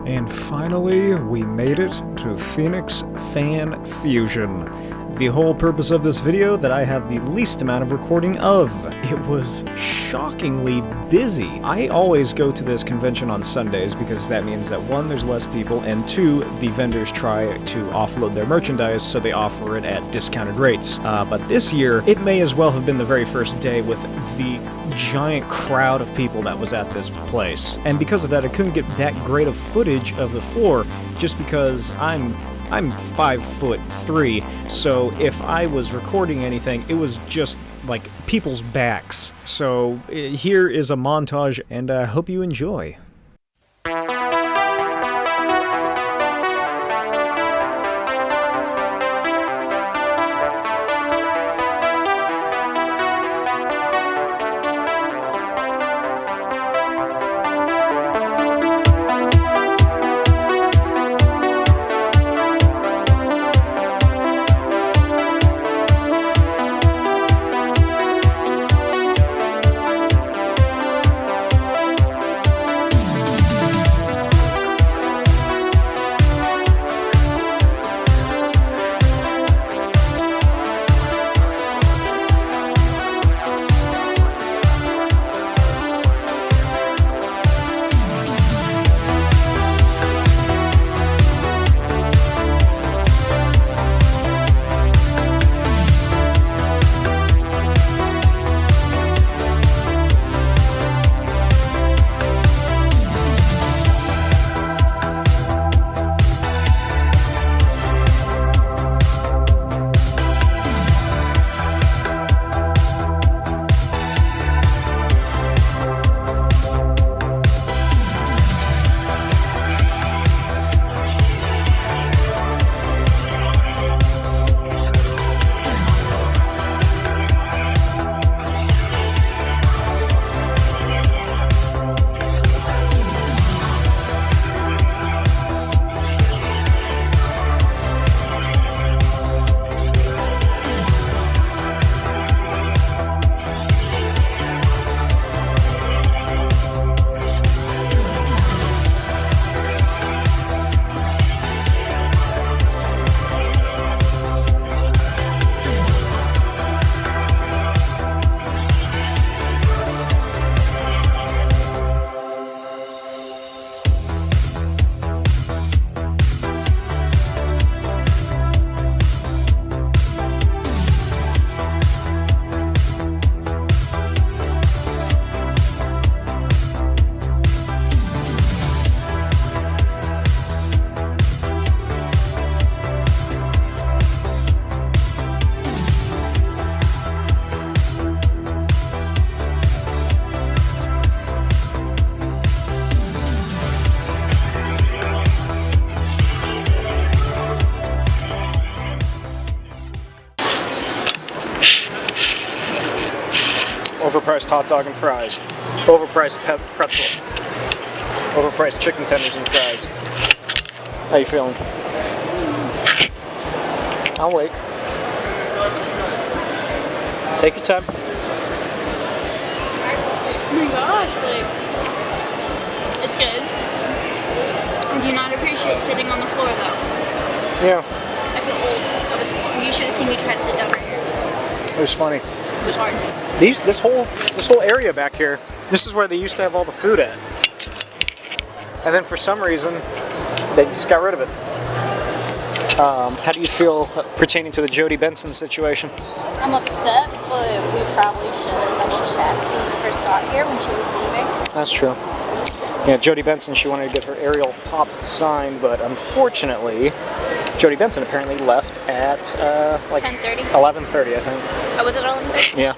And finally, we made it to Phoenix FanFusion. The whole purpose of this video that I have the least amount of recording of. It was shockingly busy. I always go to this convention on Sundays because that means that 1, there's less people, and 2, the vendors try to offload their merchandise so they offer it at discounted rates. But this year, it may as well have been the very first day with the giant crowd of people that was at this place. And because of that, I couldn't get that great of footage of the floor just because I'm 5'3", so if I was recording anything, it was just like people's backs. So here is a montage, and I hope you enjoy. Overpriced hot dog and fries. Overpriced pretzel. Overpriced chicken tenders and fries. How you feeling? I'll wait. Take your time. Oh my gosh, babe. It's good. I do not appreciate sitting on the floor though. Yeah. I feel old. You should have seen me try to sit down right here. It was funny. It was hard. This whole area back here, this is where they used to have all the food at. And then for some reason, they just got rid of it. How do you feel pertaining to the Jodie Benson situation? I'm upset, but we probably should have double checked when we first got here when she was leaving. That's true. Yeah, Jodie Benson, she wanted to get her aerial pop signed, but unfortunately, Jodie Benson apparently left at like 10:30? 11:30, I think. Oh, was it 11:30? Yeah.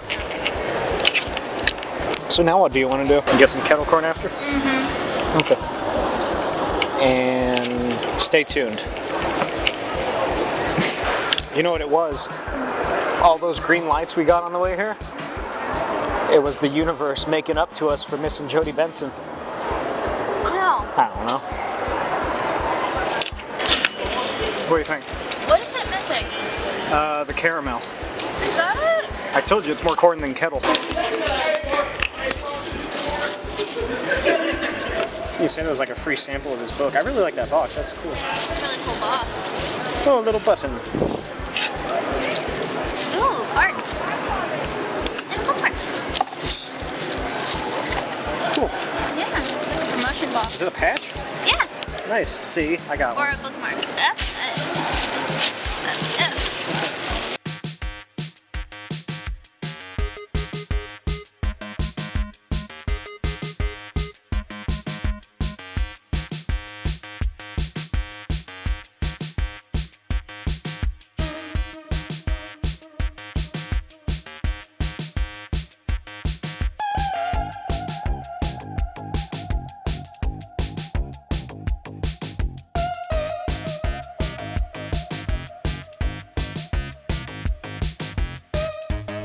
So now what do you want to do? Get some kettle corn after? Mm-hmm. Okay. And stay tuned. You know what it was? All those green lights we got on the way here? It was the universe making up to us for missing Jodie Benson. How? I don't know. What do you think? What is it missing? The caramel. Is that it? I told you it's more corn than kettle. He said it was like a free sample of his book. I really like that box. That's cool. It's a really cool box. Oh, a little button. Ooh, card. And a bookmark. Cool. Yeah, it's like a promotion box. Is it a patch? Yeah. Nice. See, I got Or one. a bookmark.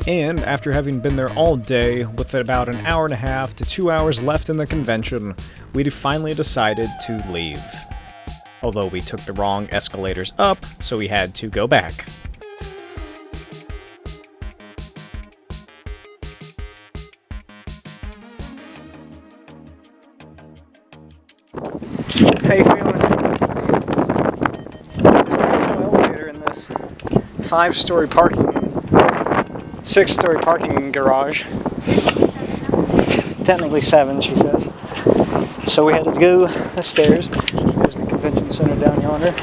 And after having been there all day, with about an hour and a half to 2 hours left in the convention, we finally decided to leave. Although we took the wrong escalators up, so we had to go back. How you feeling? There's no elevator in this 5-story parking, 6-story parking garage. Technically 7, she says. So we had to go the stairs. There's the convention center down yonder.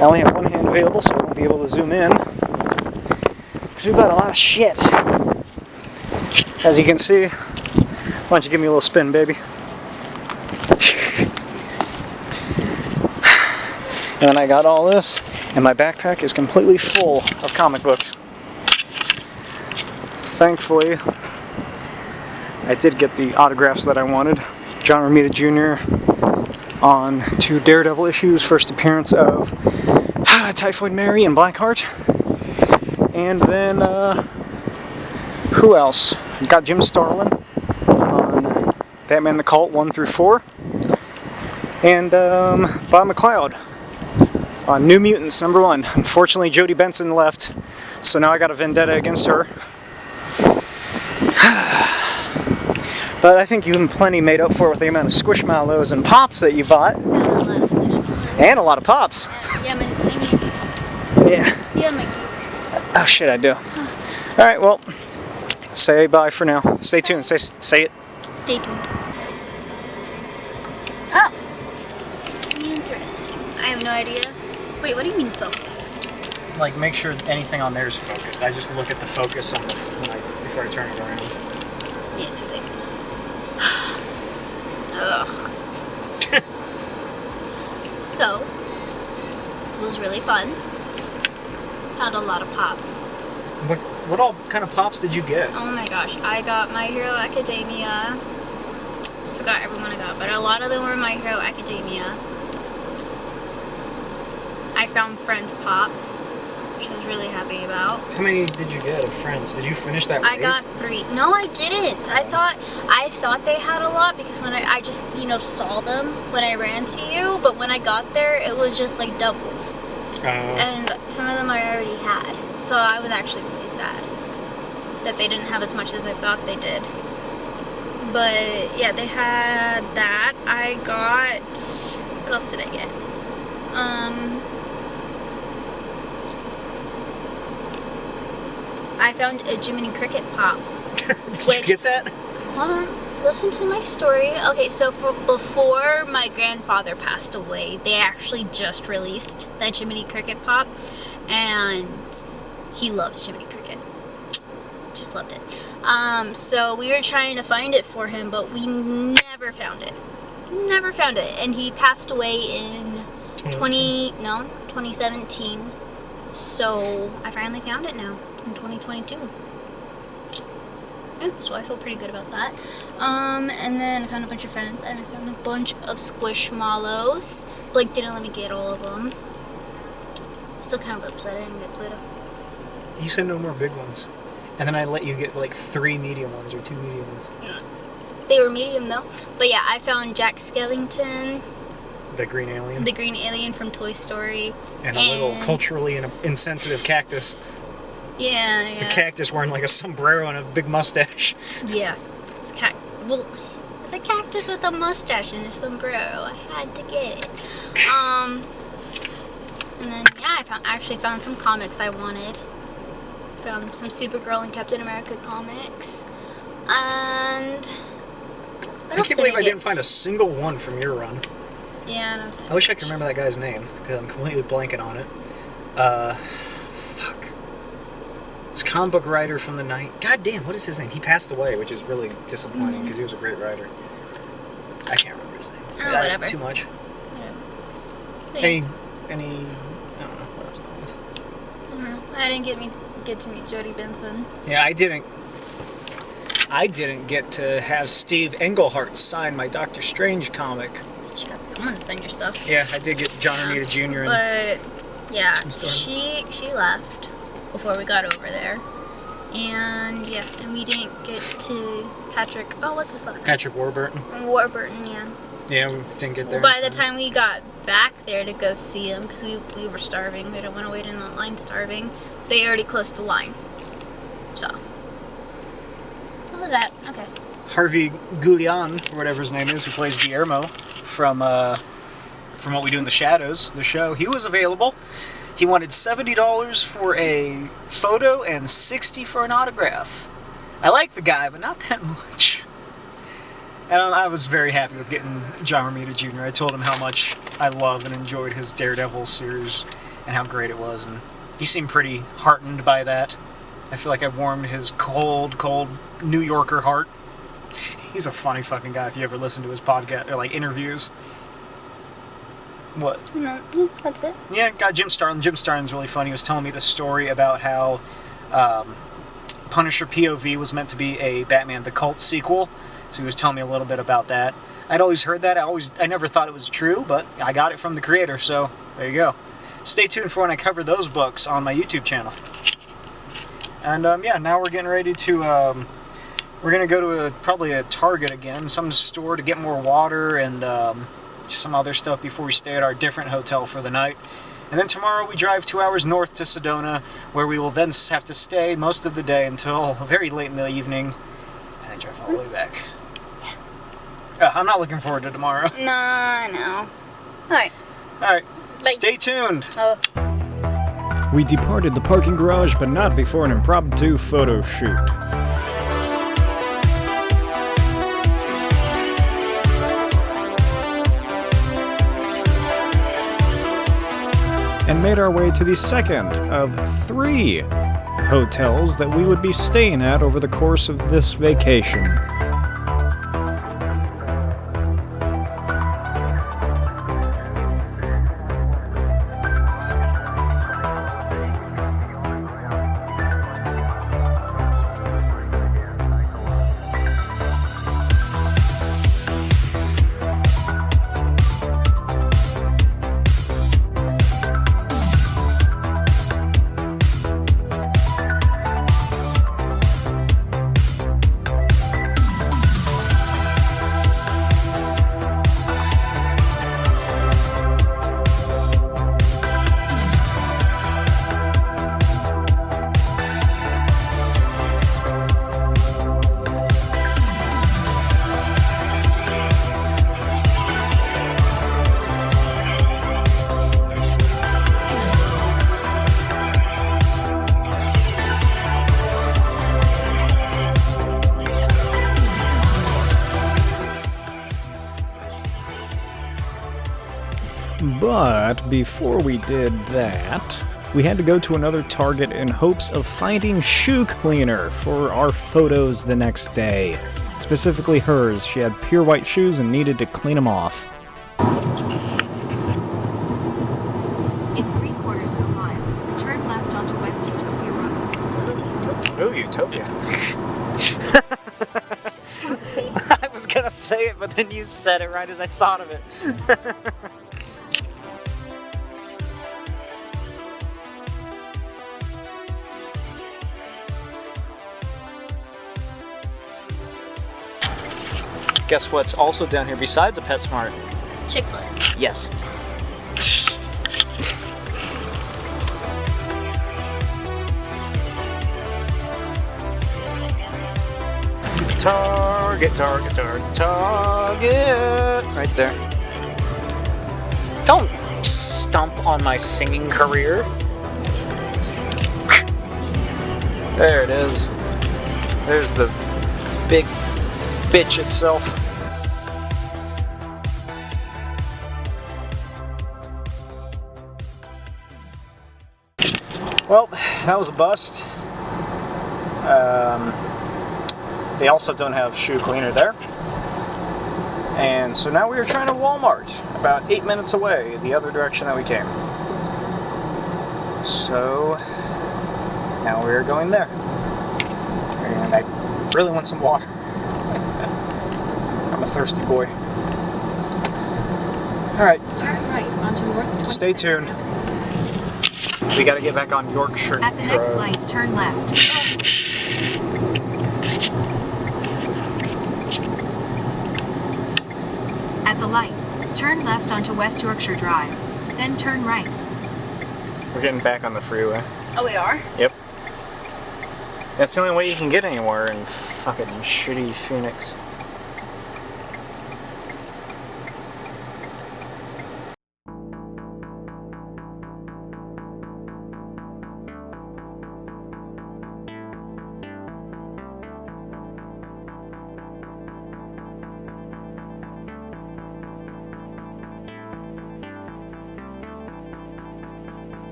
I only have one hand available, so I won't be able to zoom in. Because we've got a lot of shit. As you can see, why don't you give me a little spin, baby? And then I got all this, and my backpack is completely full of comic books. Thankfully, I did get the autographs that I wanted. John Romita Jr. on 2 Daredevil issues, first appearance of Typhoid Mary and Blackheart. And then, who else? Got Jim Starlin on Batman the Cult 1 through 4. And Bob McLeod on New Mutants #1. Unfortunately, Jodie Benson left, so now I got a vendetta against her. But I think you plenty made up for it with the amount of Squishmallows and Pops that you bought. And a lot of Squishmallows. And a lot of Pops. Yeah, my Pops. Yeah. You had my keys. Oh shit, I do. Alright, well, say bye for now. Stay tuned. Say it. Stay tuned. Oh. Interesting. I have no idea. Wait, what do you mean focused? Like, make sure anything on there is focused. I just look at the focus on before I turn it around. Yeah, too late. Ugh. So, it was really fun. Found a lot of Pops. What all kind of Pops did you get? Oh my gosh, I got My Hero Academia. Forgot everyone I got, but a lot of them were My Hero Academia. I found Friends Pops, which I was really happy about. How many did you get of Friends? Did you finish that wave? I got 3. No, I didn't. I thought they had a lot because when I just, saw them when I ran to you, but when I got there, it was just like doubles. And some of them I already had. So I was actually really sad that they didn't have as much as I thought they did. But yeah, they had that. I got, what else did I get? I found a Jiminy Cricket Pop. Did you get that? Hold on, listen to my story. Okay, so before my grandfather passed away, they actually just released that Jiminy Cricket Pop, and he loves Jiminy Cricket. Just loved it. So we were trying to find it for him, but we never found it. Never found it, and he passed away in 2017. So I finally found it now in 2022. Yeah, so I feel pretty good about that. And then I found a bunch of friends, and I found a bunch of Squishmallows. Blake didn't let me get all of them. Still kind of upset I didn't get Pluto. You said no more big ones. And then I let you get like 3 medium ones or 2 medium ones. They were medium though. But yeah, I found Jack Skellington. The green alien. The green alien from Toy Story. And a little culturally insensitive cactus. Yeah, It's a cactus wearing like a sombrero and a big mustache. Yeah. It's it's a cactus with a mustache and a sombrero. I had to get it. And then, yeah, I actually found some comics I wanted. Found some Supergirl and Captain America comics. And what else I can't believe I didn't get? find a single one from your run. Yeah, I wish I could remember that guy's name, because I'm completely blanking on it. Fuck. This comic book writer from the night. God damn, what is his name? He passed away, which is really disappointing, because he was a great writer. I can't remember his name. Oh, whatever. Too much. Yeah. Any, I don't know what else that was. I don't know. I didn't get to meet Jodie Benson. Yeah, I didn't get to have Steve Englehart sign my Doctor Strange comic. But you got someone to sign your stuff. Yeah, I did get John Romita Jr. But yeah, Jim Storm. she left before we got over there, and yeah, and we didn't get to Patrick. Oh, what's his last name? Patrick Warburton. Warburton, yeah. Yeah, we didn't get there. By the time we got back there to go see him, because we were starving, we didn't want to wait in the line starving. They already closed the line. So what was that? Okay. Harvey Guillon, or whatever his name is, who plays Guillermo from What We Do in the Shadows, the show, he was available. He wanted $70 for a photo and $60 for an autograph. I like the guy, but not that much. And I was very happy with getting John Romita Jr. I told him how much I love and enjoyed his Daredevil series and how great it was, and he seemed pretty heartened by that. I feel like I warmed his cold New Yorker heart. He's a funny fucking guy if you ever listen to his podcast or like interviews. What? No, that's it. Yeah, got Jim Starlin. Jim Starlin's really funny. He was telling me the story about how Punisher POV was meant to be a Batman the Cult sequel. So he was telling me a little bit about that. I'd always heard that. I never thought it was true, but I got it from the creator, so there you go. Stay tuned for when I cover those books on my YouTube channel. And yeah, now we're getting ready to we're gonna go to probably a Target again, some store to get more water and some other stuff before we stay at our different hotel for the night. And then tomorrow we drive 2 hours north to Sedona, where we will then have to stay most of the day until very late in the evening, and then drive all the way back. Yeah. I'm not looking forward to tomorrow. No, I know. Alright. Alright, Bye. stay tuned. Oh. We departed the parking garage, but not before an impromptu photo shoot. And made our way to the second of 3 hotels that we would be staying at over the course of this vacation. But before we did that, we had to go to another Target in hopes of finding shoe cleaner for our photos the next day. Specifically hers. She had pure white shoes and needed to clean them off. In 3/4 of a mile, turn left onto West Utopia Road. Ooh, Utopia. I was gonna say it, but then you said it right as I thought of it. Guess what's also down here besides a PetSmart? Chick-fil-A. Yes. Target, target, target, target. Right there. Don't stomp on my singing career. There it is. There's the big bitch itself. Well, that was a bust. They also don't have shoe cleaner there. And so now we are trying to Walmart, about 8 minutes away, the other direction that we came. So now we are going there. And I really want some water. I'm a thirsty boy. Alright. Turn right onto North. Stay tuned. We gotta get back on Yorkshire At the Drive. next light, turn left. At the light, turn left onto West Yorkshire Drive. Then turn right. We're getting back on the freeway. Oh, we are? Yep. That's the only way you can get anywhere in fucking shitty Phoenix.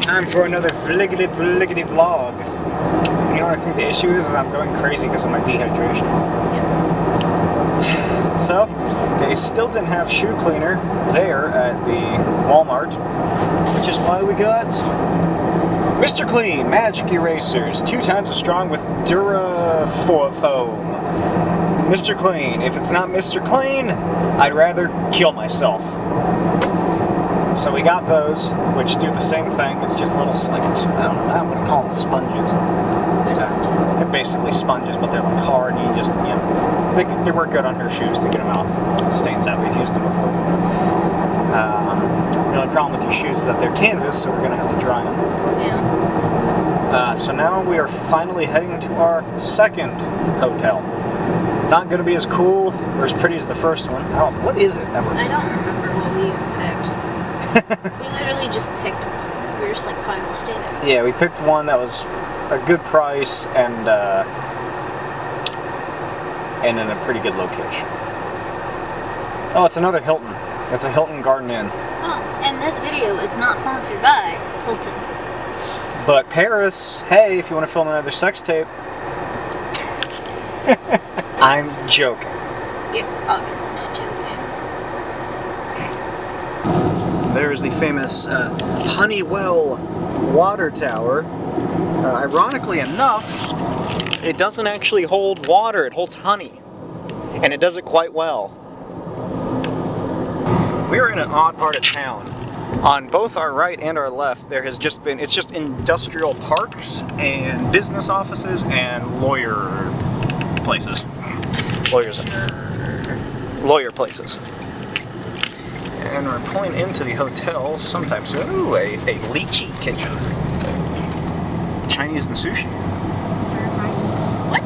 Time for another fliggity vlog. You know what I think the issue is I'm going crazy because of my dehydration. Yep. So, they still didn't have shoe cleaner there at the Walmart, which is why we got Mr. Clean Magic Erasers, 2 times as strong with Dura Foam. Mr. Clean. If it's not Mr. Clean, I'd rather kill myself. So we got those, which do the same thing. It's just little slings. I don't know. I wouldn't call them sponges. They're sponges. They're basically sponges, but they're like hard, and you just, you know, they work good on her shoes to get them off. Stains out. We've used them before. The only problem with your shoes is that they're canvas, so we're gonna have to dry them. Yeah. So now we are finally heading to our second hotel. It's not gonna be as cool or as pretty as the first one. What is it? I don't remember what we picked. We literally just picked. We were just like, fine, we'll stay there. Yeah, we picked one that was a good price and in a pretty good location. Oh, it's another Hilton. It's a Hilton Garden Inn. Oh, and this video is not sponsored by Hilton. But Paris, hey, if you want to film another sex tape. I'm joking. Yeah, obviously not joking. There's the famous Honeywell water tower. Ironically enough, it doesn't actually hold water, it holds honey. And it does it quite well. We're in an odd part of town. On both our right and our left, there has just been, it's just industrial parks and business offices and lawyer places. Lawyer places. And we're pulling into the hotel sometimes. Ooh, a lychee kitchen. Chinese and sushi. Turn right. What?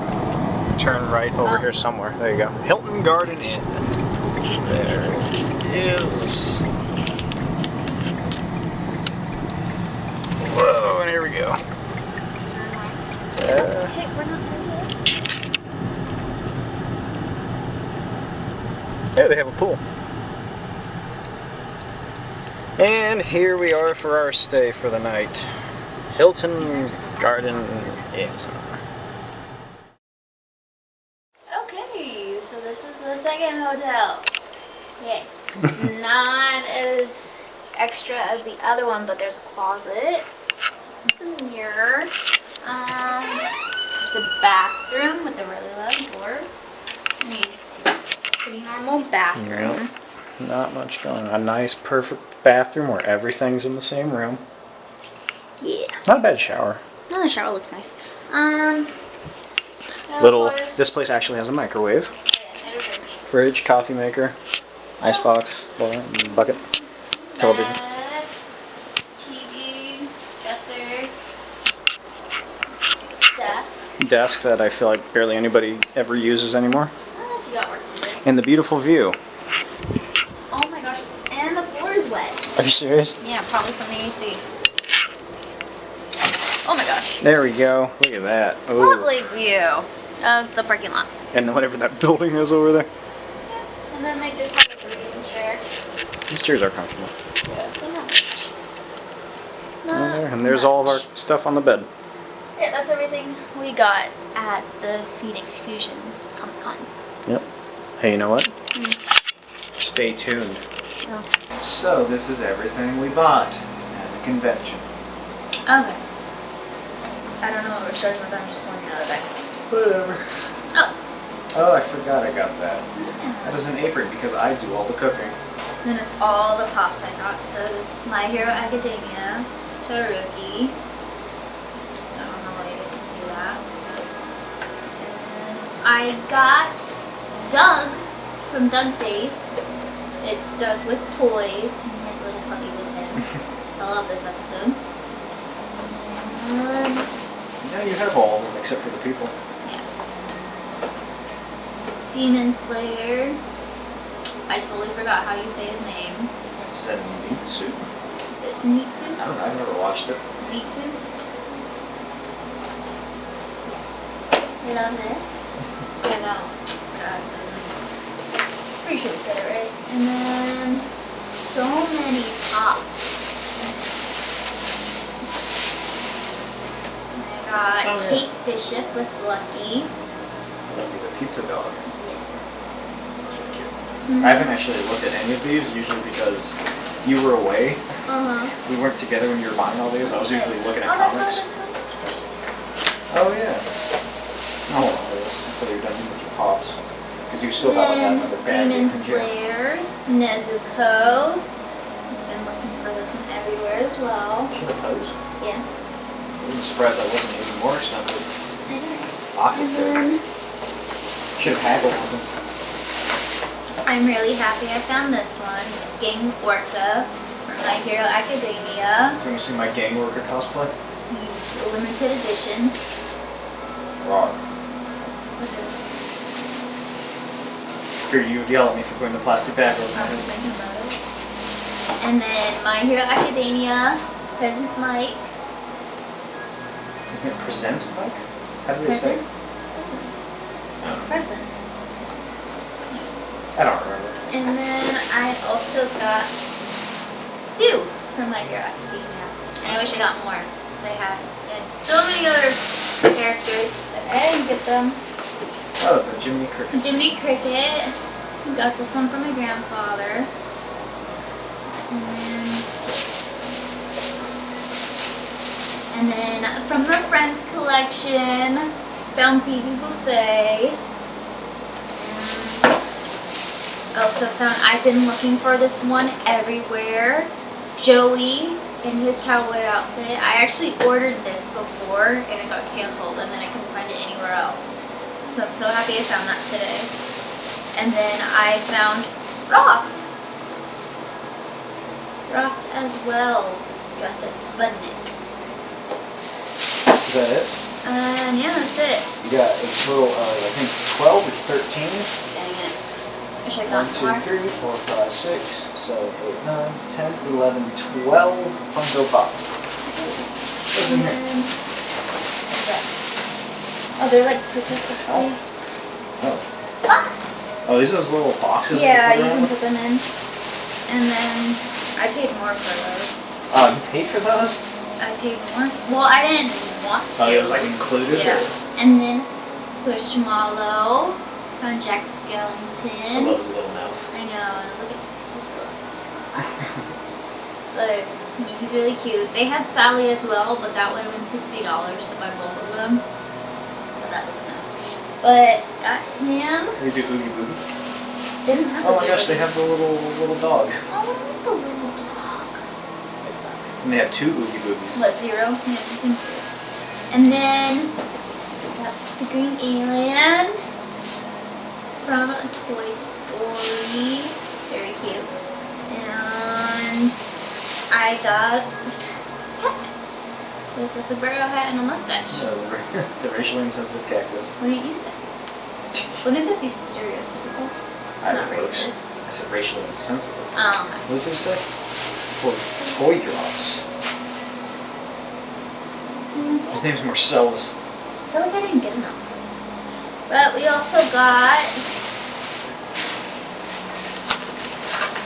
Turn right over here somewhere. There you go. Hilton Garden Inn. There it is. Whoa, and here we go. Turn right. Hey, we're not there yet. Yeah, they have a pool. And here we are for our stay for the night. Hilton Garden Inn. Okay, so this is the second hotel. Yay. Not as extra as the other one, but there's a closet, a mirror, there's a bathroom with a really loud door. I mean, pretty normal bathroom. Yep. Not much going on. A nice, perfect bathroom where everything's in the same room. Not a bad shower. Oh, the shower looks nice. Little. of course- This place actually has a microwave, Oh, yeah, and a fridge. fridge, coffee maker, icebox, bucket, television. Bed, TV, dresser, desk. Desk that I feel like barely anybody ever uses anymore. I don't know if you got work to do. And the beautiful view. Oh my gosh, and the floor is wet. Are you serious? Yeah, probably from the AC. Oh my gosh. There we go. Look at that. Oh. Lovely view of the parking lot. And whatever that building is over there. Yeah. And then they just have a reading chair. These chairs are comfortable. Yeah, so not much. Not And there's all of our much. stuff on the bed. Yeah, that's everything we got at the Phoenix Fusion Comic Con. Yep. Hey, you know what? Stay tuned. Oh. So this is everything we bought at the convention. Okay. I don't know what we're starting with, I'm just pointing out of that. Whatever. Oh. Oh, I forgot I got that. That is an apron because I do all the cooking. Then it's all the pops I got. So My Hero Academia, Todoroki. I don't know why you guys can see that. And I got Doug from Doug Days. It's Doug with toys. And his little puppy with him. I love this episode. And Now you have all of them except for the people. yeah. Demon Slayer. I totally forgot how you say his name. Zenitsu? Is it Zenitsu? I don't know, I've never watched it. Zenitsu? Yeah. Love this. I know. Forgot how to say his name. Pretty sure we said it right. And then so many pops. And I got Oh, yeah. Kate Bishop with Lucky. Lucky the pizza dog. Yes. That's really cute. I haven't actually looked at any of these, usually because you were away. Uh-huh. We weren't together when you were buying all these. I was usually looking at Oh, that's all comics. the posters. Oh, yeah. Oh, until you're done with your pops. Because you still have Then another band. Demon Slayer, Nezuko. I've been looking for this one everywhere as well. Should have posed. Yeah. I was surprised that wasn't even more expensive. I know. Boxes And too. then Should have haggled with them. I'm really happy I found this one. It's Gang Orca from My Hero Academia. Do you want to see my gang worker cosplay? It's a limited edition. Raw. What's it? Figured you would yell at me for putting the plastic bag over I my was head. thinking about it. And then My Hero Academia, Present Mike. Isn't it present, Mike? How do they say? Present? Present. I don't know. Present. Yes. I don't remember. And then I also got Sue from My Hero Academia. And I wish I got more, because I had so many other characters that I didn't get them. Oh, it's a Jiminy Cricket. Jiminy Cricket. Got this one from my grandfather. And then from the Friends collection, found Phoebe Buffet. Also found, I've been looking for this one everywhere. Joey in his cowboy outfit. I actually ordered this before and it got canceled and then I couldn't find it anywhere else. So I'm so happy I found that today. And then I found Ross. Ross as well, dressed as Sputnik. Is that it? And yeah, that's it. You got a total of, I think, 12 or 13. Dang it. Wish I 1, got 2, more. 3, 4, 5, 6, 7, 8, 9, 10, 11, 12 Funko Pops. What's in And here? then, what's that? Oh, they're like protective sleeves. Oh. Ah! Oh, these are those little boxes? Yeah, that you put can around? put them in. And then I paid more for those. Oh, you paid for those? I paid more. Well, I didn't want to. Oh, it was like included? Yeah. Or? And then Squishmallow from Jack I Skellington. love his little mouth. I know. And look at. But he's really cute. They had Sally as well, but that would have been $60 to buy both of them. So that was enough. But got him. They do Oogie Boogie. Didn't have Oh the my gosh, they baby. have the little dog. Oh, the little dog. It sucks. And they have 2 Oogie Boogies. What, 0? Yeah, it seems 0. And then we got the green alien from Toy Story. Very cute. And I got Cactus with a sombrero hat and a mustache. No, the racially insensitive cactus. What did you say? Wouldn't that be stereotypical? Not racist. I said racially insensitive. Oh, okay. What does it say? For toy drops. His name's Marcellus. I feel like I didn't get enough. But we also got...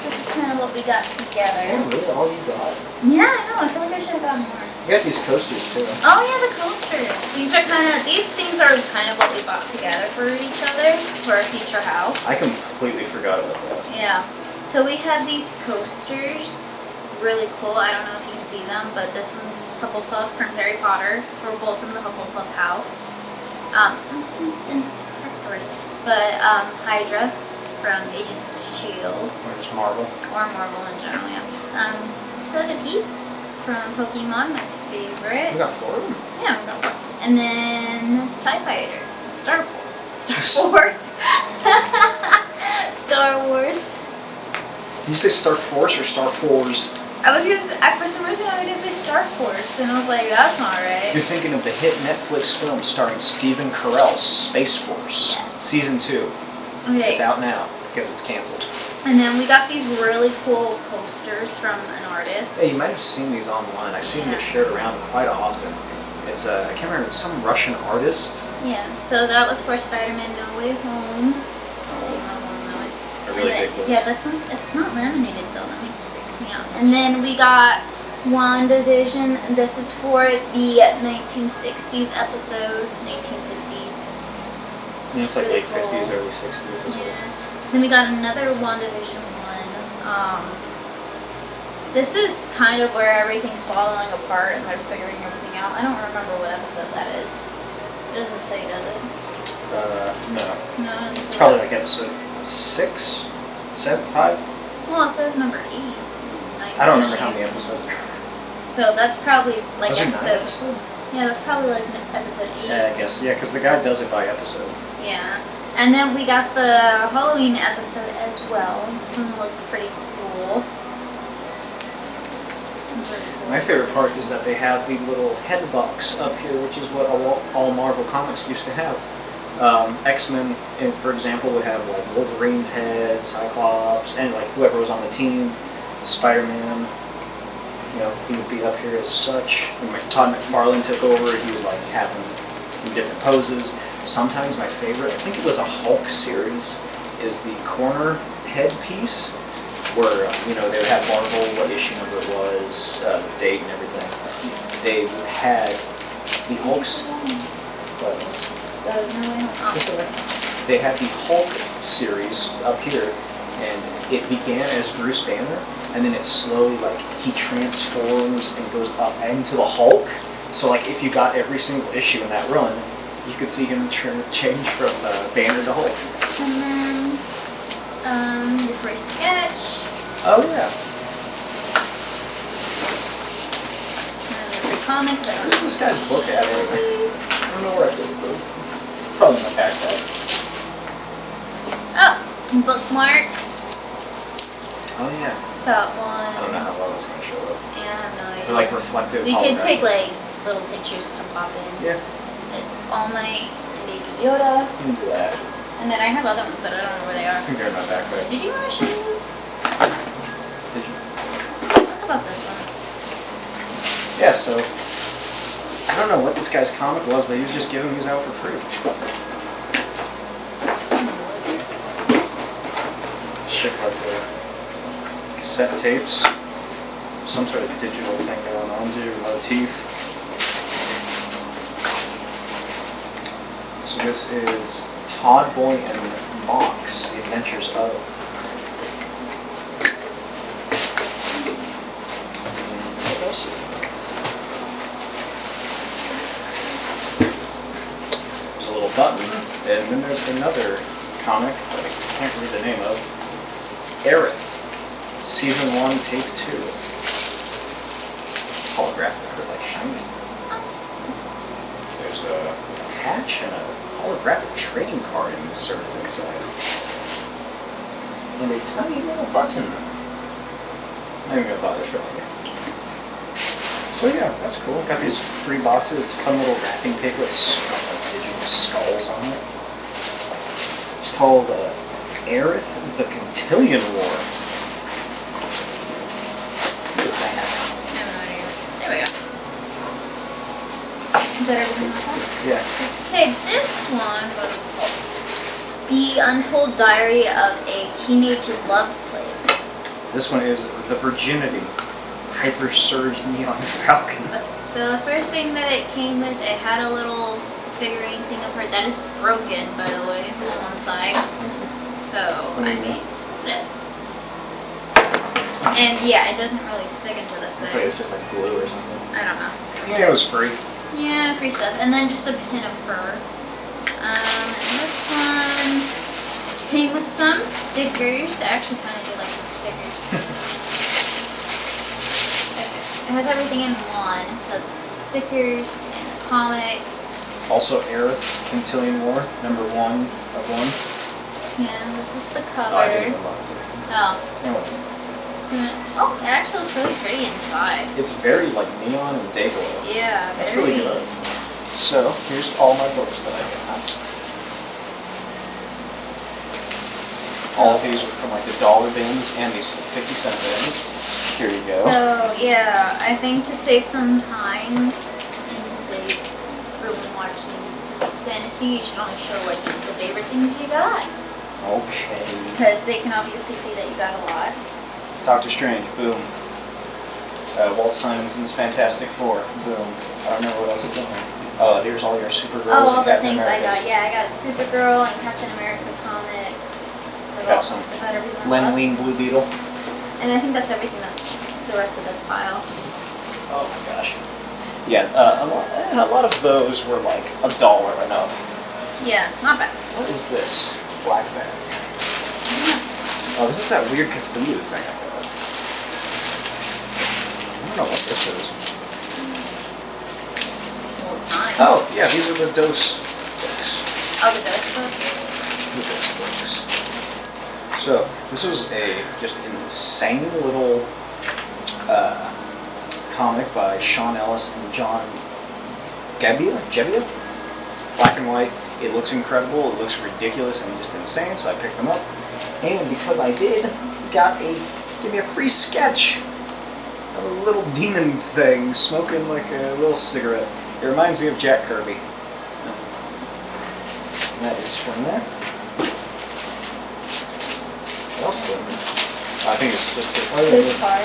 This is kind of what we got Is together. that really all you got? Yeah, I know. I feel like I should have gotten more. You got these coasters too. Oh yeah, the coasters. These things are kind of what we bought together for each other for our future house. I completely forgot about that. Yeah. So we have these coasters. Really cool. I don't know if you can see them, but this one's Hufflepuff from Harry Potter. We're both from the Hufflepuff house. But Hydra from Agents of S.H.I.E.L.D. Or just Marvel. Or Marvel in general, yeah. Togepi from Pokemon, my favorite. We got 4 of them. Yeah, we got one. And then TIE Fighter. Star Wars. Star Wars. Did you say Star Force or Star Fours? For some reason I was gonna say Star Force, and I was like, that's not right. You're thinking of the hit Netflix film starring Stephen Carell's Space Force. Yes. Season 2. Okay. It's out now because it's canceled. And then we got these really cool posters from an artist. Hey, you might have seen these online. I see them get shared around quite often. It's I can't remember, it's some Russian artist. Yeah, so that was for Spider-Man No Way Home. I really dig this. Yeah, this one's, it's not laminated though, that freaks me out. And then we got WandaVision. This is for the 1960s episode, 1950s. And it's like really late cool. 50s, early 60s as well. Yeah. Then we got another WandaVision one. This is kind of where everything's falling apart and they're figuring everything out. I don't remember what episode that is. It doesn't say, does it? No. No, it doesn't It's say. probably like episode 6, 7, 5. Well, it says number 8. I don't remember how many episodes. So that's probably like Was there 9 episode. episodes? Yeah, that's probably like episode 8. Yeah, I guess. Yeah, because the guy does it by episode. Yeah. And then we got the Halloween episode as well. This one looked pretty cool. This one's really cool. My favorite part is that they have the little head box up here, which is what all Marvel comics used to have. X-Men, for example, would have like Wolverine's head, Cyclops, and like whoever was on the team. Spider-Man, you know, he would be up here as such. When Todd McFarlane took over, he would like have him in different poses. Sometimes my favorite, I think it was a Hulk series, is the corner headpiece, where you know they would have Marvel, what issue number it was, the date and everything. They had the Hulk's. They had the Hulk series up here, and it began as Bruce Banner, and then it slowly, like, he transforms and goes up into the Hulk. So, like, if you got every single issue in that run, you could see him change from Banner to Hulk. And then, your first sketch. Oh, yeah. The comics. Where's this guy's book at anyway? I don't know where I put it. It's probably in my backpack. Oh, bookmarks. Oh, yeah. Got one. I don't know how well it's going to show up. Yeah, I have no idea. They're like reflective. We could holographic. take like little pictures to pop in. Yeah. It's All Might and Baby Yoda. You can do that. And then I have other ones, but I don't know where they I are. think they're in my backpack. Did you want to show me this? Did you? Talk about this one. Yeah, so I don't know what this guy's comic was, but he was just giving these out for free. Shit like the cassette tapes, some sort of digital thing going on here, motif. So this is Todd Boy and Mox, The Adventures of. What else? There's a little button, and then there's another comic that I can't read the name of. Aerith, Season 1, Take 2. holographic or like shiny. Awesome. There's a patch and a holographic trading card inserted inside. And a tiny little button. I'm not even gonna bother showing you. So yeah, that's cool. Got these free boxes. It's fun little wrapping paper with like digital skulls on it. It's called Aerith the Cantillion War. What is that? I have no idea. There we go. Is that everything like that? Yeah. Okay, this one, what is it called? The Untold Diary of a Teenage Love Slave. This one is the Virginity Hyper Surge Neon Falcon. Okay, so the first thing that it came with, it had a little figurine thing of her that is broken, by the way, on one side. So, I mean, and yeah, it doesn't really stick into this It's thing. like it's just like glue or something. I don't know. Yeah, it was free. Yeah, free stuff. And then just a pin of her. And this one came with some stickers. I actually kind of do like the stickers. It has everything in one. So it's stickers and a comic. Also, Aerith Cantillion War, number 1 of 1. Yeah, this is the cover. Oh, I didn't even bother to. Oh. Anyway, Oh, it actually looks really pretty inside. it's very like neon and day glow. Yeah, That's very. really good. So, here's all my books that I got. All of these are from like the dollar bins and these 50-cent bins. Here you go. So, yeah, I think to save some time and to save room watching sanity, you should only show like the favorite things you got. Okay. Because they can obviously see that you got a lot. Doctor Strange, boom. Walt Simonson's Fantastic Four, boom. I don't know what else is in there. Oh, here's all your Supergirls Oh, all and the Captain things I Americas. got. Yeah, I got Supergirl and Captain America comics. Got some Is that everything? I Len got? Wein Blue Beetle. And I think that's everything that's the rest of this pile. Oh my gosh. Yeah, a lot of those were like $1 enough. Yeah, not bad. What is this? Black bag. Oh, this is that weird Cthulhu thing I got. I don't know what this is. Old sign. Oh, yeah, these are the dose books. Oh, the dose books? The dose books. So, this was a just insane little comic by Sean Ellis and John Gebbia? Black and white. It looks incredible, it looks ridiculous and just insane, so I picked them up. And because I did, give me a free sketch of a little demon thing smoking like a little cigarette. It reminds me of Jack Kirby. And that is from there. What else is in there? I think it's just This card.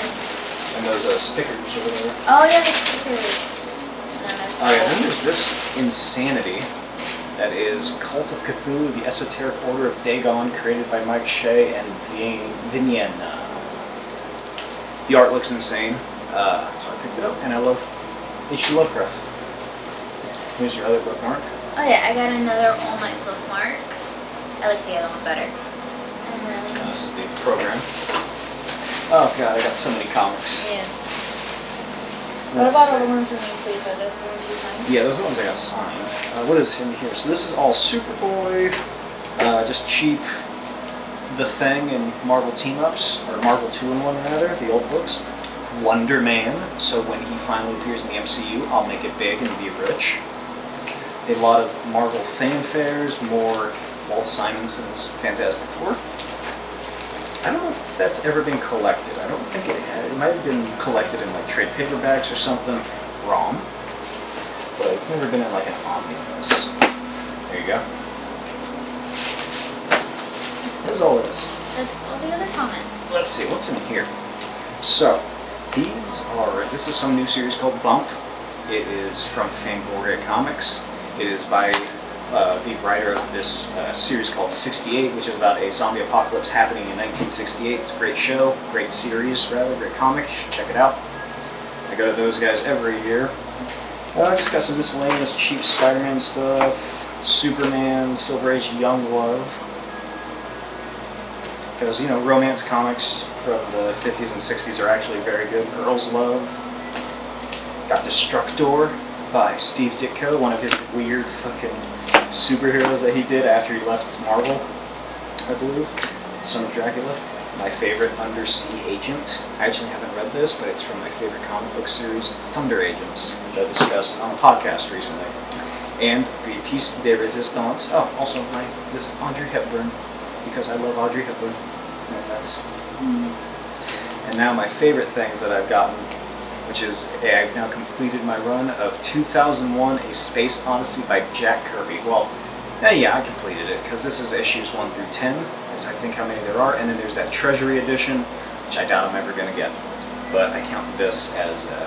and those stickers over there. Oh, yeah, the stickers. And then there's Oh yeah, then there's this insanity. That is Cult of Cthulhu, the Esoteric Order of Dagon, created by Mike Shea and Vinyen. The art looks insane, so I picked it up, and I love H.P. Lovecraft. Here's your other bookmark. Oh yeah, I got another All Might bookmark. I like the other one better. And then, This is the program. Oh god, I got so many comics. yeah. What Let's about all see. the ones in the sleeve? Are those the ones you signed? Yeah, those are the ones I got signed. What is in here? So this is all Superboy, just cheap The Thing and Marvel team-ups, or Marvel 2-in-1 rather, the old books. Wonder Man, so when he finally appears in the MCU, I'll make it big and be rich. A lot of Marvel fanfares, more Walt Simonson's Fantastic Four. I don't know if that's ever been collected. I don't think it had. It might have been collected in like trade paperbacks or something. Wrong. But it's never been in like an omnibus. There you go. That's all it is. That's all the other comments. Let's see, what's in here? So, this is some new series called Bump. It is from Fangoria Comics. It is by the writer of this series called 68, which is about a zombie apocalypse happening in 1968. It's a great show, great series rather, great comic. You should check it out. I go to those guys every year. I just got some miscellaneous cheap Spider-Man stuff, Superman, Silver Age Young Love. Because, you know, romance comics from the 50s and 60s are actually very good. Girls Love. Got Destructor by Steve Ditko, one of his weird fucking superheroes that he did after he left Marvel, I believe. Son of Dracula. My favorite Undersea Agent. I actually haven't read this, but it's from my favorite comic book series, Thunder Agents, which I discussed on a podcast recently. And the Piece de Resistance. Oh, also this Audrey Hepburn, because I love Audrey Hepburn. No offense. And now my favorite things that I've gotten, which is I've now completed my run of 2001: A Space Odyssey by Jack Kirby. Well, yeah, I completed it because this is issues 1 through 10. That's I think how many there are, and then there's that Treasury Edition, which I doubt I'm ever going to get. But I count this as the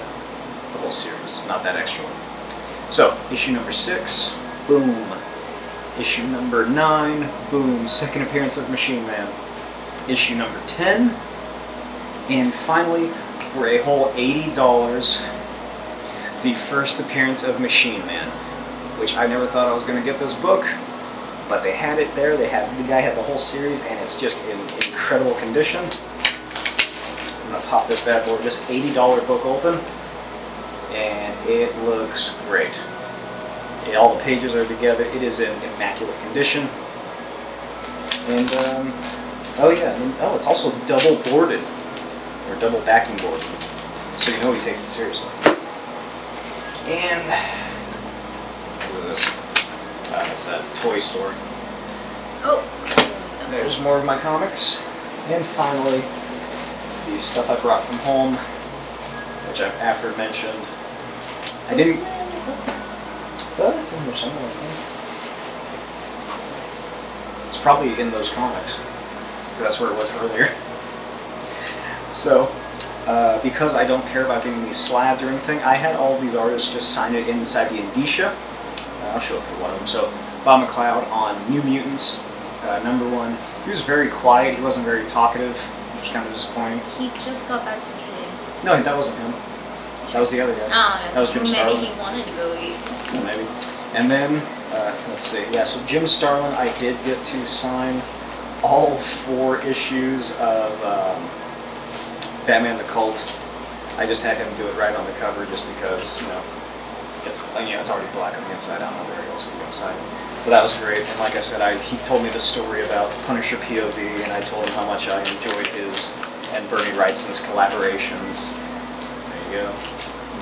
whole series, not that extra one. So, issue number 6, boom. Issue number 9, boom. Second appearance of Machine Man. Issue number 10, and finally, for a whole $80, the first appearance of Machine Man, which I never thought I was going to get this book, but they had it there. The guy had the whole series, and it's just in incredible condition. I'm going to pop this bad boy, this $80 book open. And it looks great. All the pages are together. It is in immaculate condition. And, it's also double boarded, or double backing boarded. So you know he takes it seriously. And, what is this? It's a toy store. Oh! There's more of my comics. And finally, the stuff I brought from home, which I've aforementioned. I didn't. But it's in there somewhere, I think. It's probably in those comics. That's where it was earlier. So, because I don't care about getting these slabbed or anything, I had all of these artists just sign it inside the indicia. I'll show it for one of them. So, Bob McLeod on New Mutants, #1. He was very quiet. He wasn't very talkative, which was kind of disappointing. He just got back from eating. No, that wasn't him. That was the other guy. That was Jim Starlin. Maybe he wanted to go eat. Well, maybe. And then, let's see. Yeah, so Jim Starlin, I did get to sign all 4 issues of Batman the Cult. I just had him do it right on the cover just because, it's already black on the inside. I don't know where else to go inside. But that was great. And like I said, he told me the story about Punisher POV, and I told him how much I enjoyed his and Bernie Wrightson's collaborations. There you go.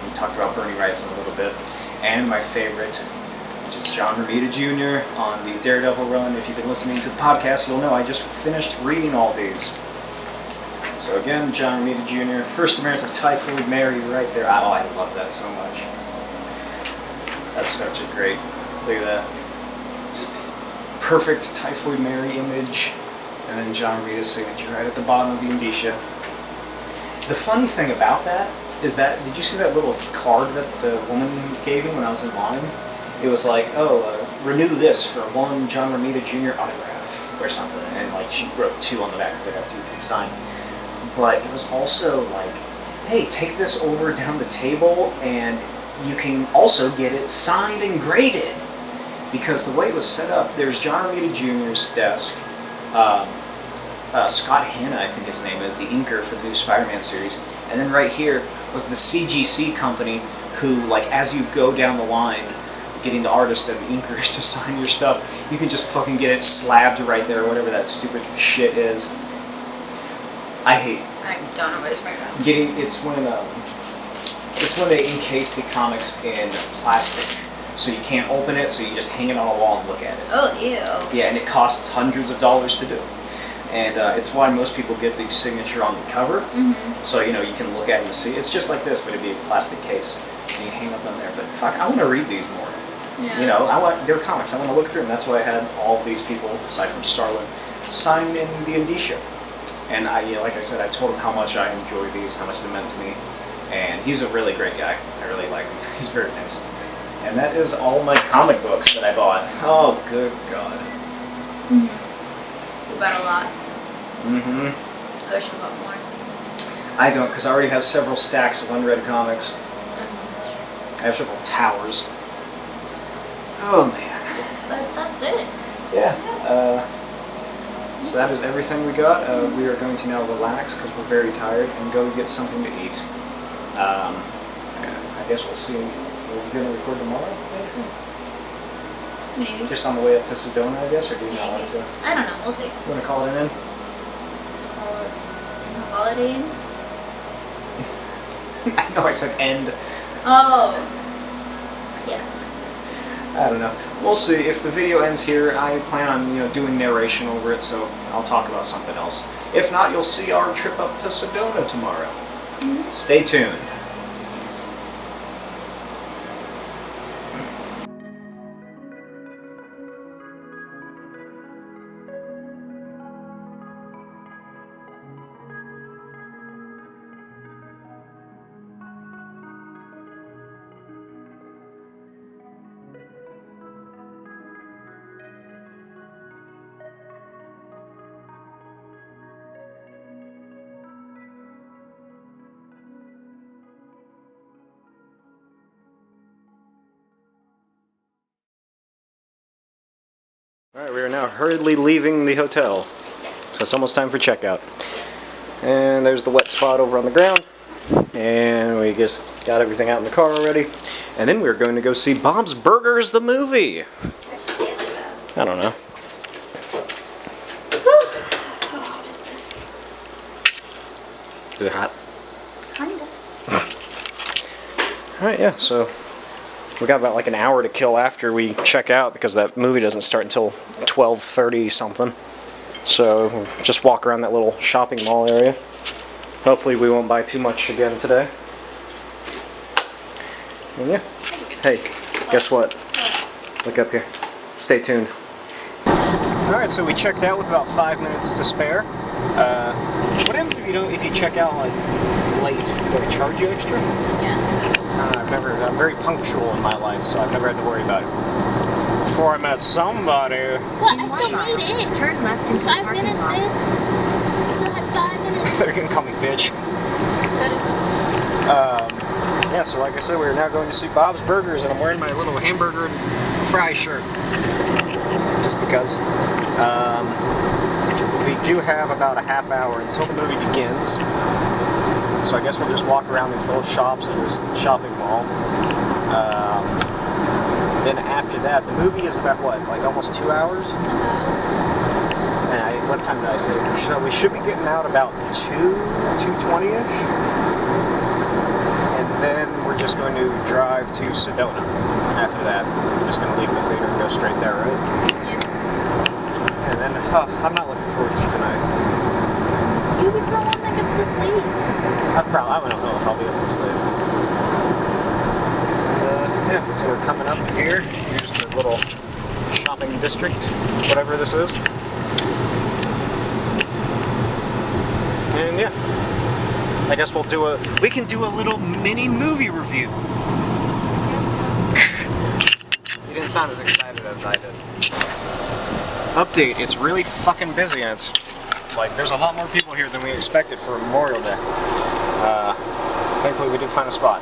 We talked about Bernie Wrightson a little bit. And my favorite, which is John Romita Jr. on the Daredevil run. If you've been listening to the podcast, you'll know I just finished reading all these. So again, John Romita Jr., first appearance of Typhoid Mary right there. Oh, I love that so much. That's such a great, look at that. Just perfect Typhoid Mary image. And then John Romita's signature right at the bottom of the indicia. The funny thing about that is that, did you see that little card that the woman gave me when I was in line? It was like, renew this for 1 John Romita Jr. autograph or something. And like she wrote 2 on the back because I got 2 things signed. But it was also like, hey, take this over down the table and you can also get it signed and graded. Because the way it was set up, there's John Romita Jr.'s desk. Scott Hanna, I think his name is, the inker for the new Spider-Man series. And then right here was the CGC company who, like, as you go down the line, getting the artists and the inkers to sign your stuff, you can just fucking get it slabbed right there, or whatever that stupid shit is. I don't know what it's made of. It's when they encase the comics in plastic. So you can't open it, so you just hang it on a wall and look at it. Oh, ew. Yeah, and it costs hundreds of dollars to do. And it's why most people get the signature on the cover. Mm-hmm. So, you can look at it and see. It's just like this, but it'd be a plastic case. And you hang up on there. But fuck, I want to read these more. Yeah. They're comics. I want to look through them. That's why I had all of these people, aside from Starlin, sign in the indicia. And like I said, I told him how much I enjoy these, how much they meant to me. And he's a really great guy. I really like him. He's very nice. And that is all my comic books that I bought. Oh, good God. Mm-hmm. You bought a lot. Mm-hmm. I wish I bought more. I don't, because I already have several stacks of unread comics. That's true. I have several towers. Oh, man. But that's it. Yeah. So that is everything we got. We are going to now relax because we're very tired and go get something to eat. I I guess we'll see. Are we going to record tomorrow, anything? Maybe. Just on the way up to Sedona, I guess, or do you not Maybe. want to? I don't know. We'll see. You want to call it in? Call it Holiday Inn? I know I said end. Oh. Yeah. I don't know. We'll see. If the video ends here, I plan on, doing narration over it, so I'll talk about something else. If not, you'll see our trip up to Sedona tomorrow. Mm-hmm. Stay tuned. Yes. Alright, we are now hurriedly leaving the hotel. Yes. So it's almost time for checkout. And there's the wet spot over on the ground. And we just got everything out in the car already. And then we're going to go see Bob's Burgers, the movie. I should say it like that. I don't know. What is this? Is it hot? Kinda. Alright, yeah, so we got about like an hour to kill after we check out because that movie doesn't start until 12:30 something. So we'll just walk around that little shopping mall area. Hopefully we won't buy too much again today. And yeah. Hey, guess what? Look up here. Stay tuned. Alright, so we checked out with about 5 minutes to spare. What happens if you check out like late? Do they charge you extra? Yes. I'm very punctual in my life, so I've never had to worry about it. Before I met somebody. What? I still made it. Turn left into the 5 parking minutes, lot. man. Still had 5 minutes. They're gonna call me bitch. Yeah, so like I said, we're now going to see Bob's Burgers, and I'm wearing my little hamburger and fry shirt. Just because. We do have about a half hour until the movie begins. So I guess we'll just walk around these little shops in this shopping mall. Then after that, the movie is about what, like almost 2 hours? And what time did I say? We should be getting out about 2:20ish. And then we're just going to drive to Sedona. After that, we're just going to leave the theater and go straight there, right? Yeah. And then, I'm not looking forward to tonight. You would go on that gets to sleep. I don't know if I'll be able to sleep. Yeah, so we're coming up here. Here's the little shopping district, whatever this is. And yeah, I guess we can do a little mini movie review. Yes. You didn't sound as excited as I did. Update, it's really fucking busy, and it's like there's a lot more people here than we expected for Memorial Day. Thankfully we did find a spot.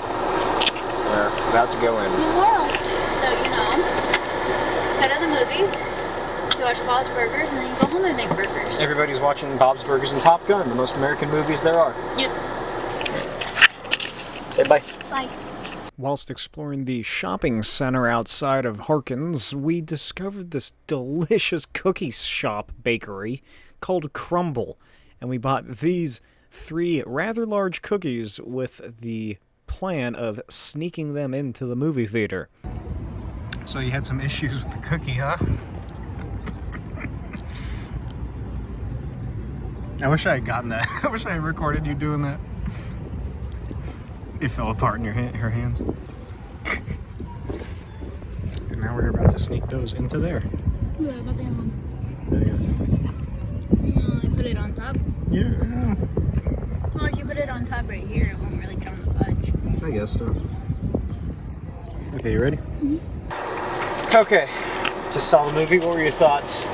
We're about to go in. It's Memorial Day, so go to the movies, you watch Bob's Burgers, and then you go home and make burgers. Everybody's watching Bob's Burgers and Top Gun, the most American movies there are. Yep. Say bye. Bye. Whilst exploring the shopping center outside of Harkins, we discovered this delicious cookie shop bakery called Crumble, and we bought these 3 rather large cookies with the plan of sneaking them into the movie theater. So you had some issues with the cookie, huh? I wish I had gotten that. I wish I had recorded you doing that. It fell apart in her hands. And now we're about to sneak those into there. Yeah, but they have Yeah. I put it on top. Yeah. Well, if you put it on top right here, it won't really get on the fudge. I guess so. Okay, you ready? Mm-hmm. Okay. Just saw the movie. What were your thoughts?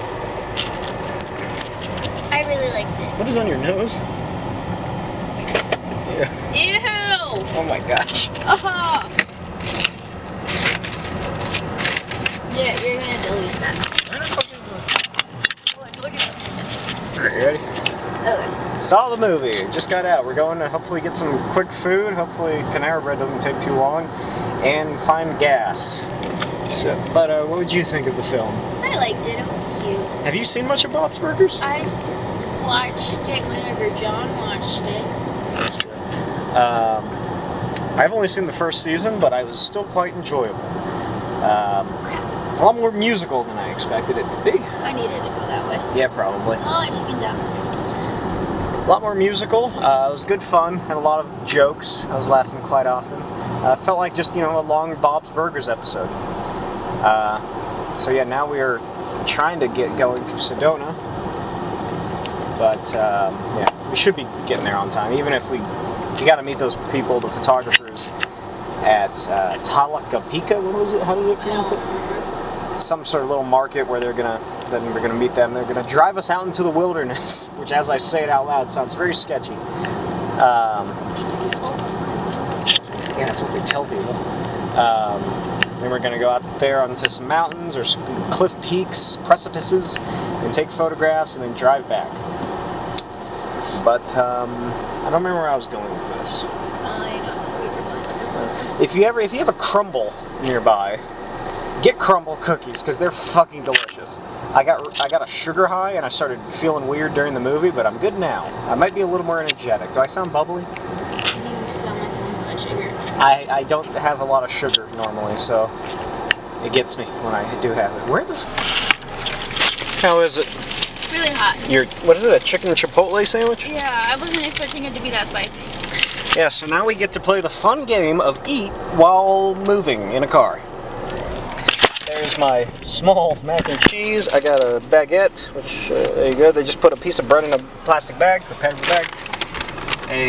I really liked it. What is on your nose? Ew! Oh my gosh. Uh-huh. Yeah, you're gonna delete that. Oh, I told you not to. Alright, you ready? Okay. Saw the movie. Just got out. We're going to hopefully get some quick food. Hopefully Panera Bread doesn't take too long, and find gas. So, but what would you think of the film? I liked it. It was cute. Have you seen much of Bob's Burgers? I've watched it whenever John watched it. I've only seen the first season, but I was still quite enjoyable. It's a lot more musical than I expected it to be. I needed to go that way. Yeah, probably. Oh, I chickened out. A lot more musical. It was good fun. Had a lot of jokes. I was laughing quite often. Felt like just, a long Bob's Burgers episode. So yeah, now we are trying to get going to Sedona. But yeah, we should be getting there on time. Even if we got to meet those people, the photographers at Talacapika. What was it? How did it pronounce it? Some sort of little market where we're gonna meet them. They're gonna drive us out into the wilderness, which, as I say it out loud, sounds very sketchy. Yeah, that's what they tell people. Then we're gonna go out there onto some mountains or some cliff peaks, precipices, and take photographs, and then drive back. But I don't remember where I was going with this. If you have a crumble nearby, get crumble cookies because they're fucking delicious. I got a sugar high and I started feeling weird during the movie, but I'm good now. I might be a little more energetic. Do I sound bubbly? You sound like someone with sugar. I don't have a lot of sugar normally, so it gets me when I do have it. How is it? Really hot. What is it? A chicken chipotle sandwich? Yeah, I wasn't expecting it to be that spicy. Yeah, so now we get to play the fun game of eat while moving in a car. There's my small mac and cheese. I got a baguette, which, there you go. They just put a piece of bread in a plastic bag, a paper bag.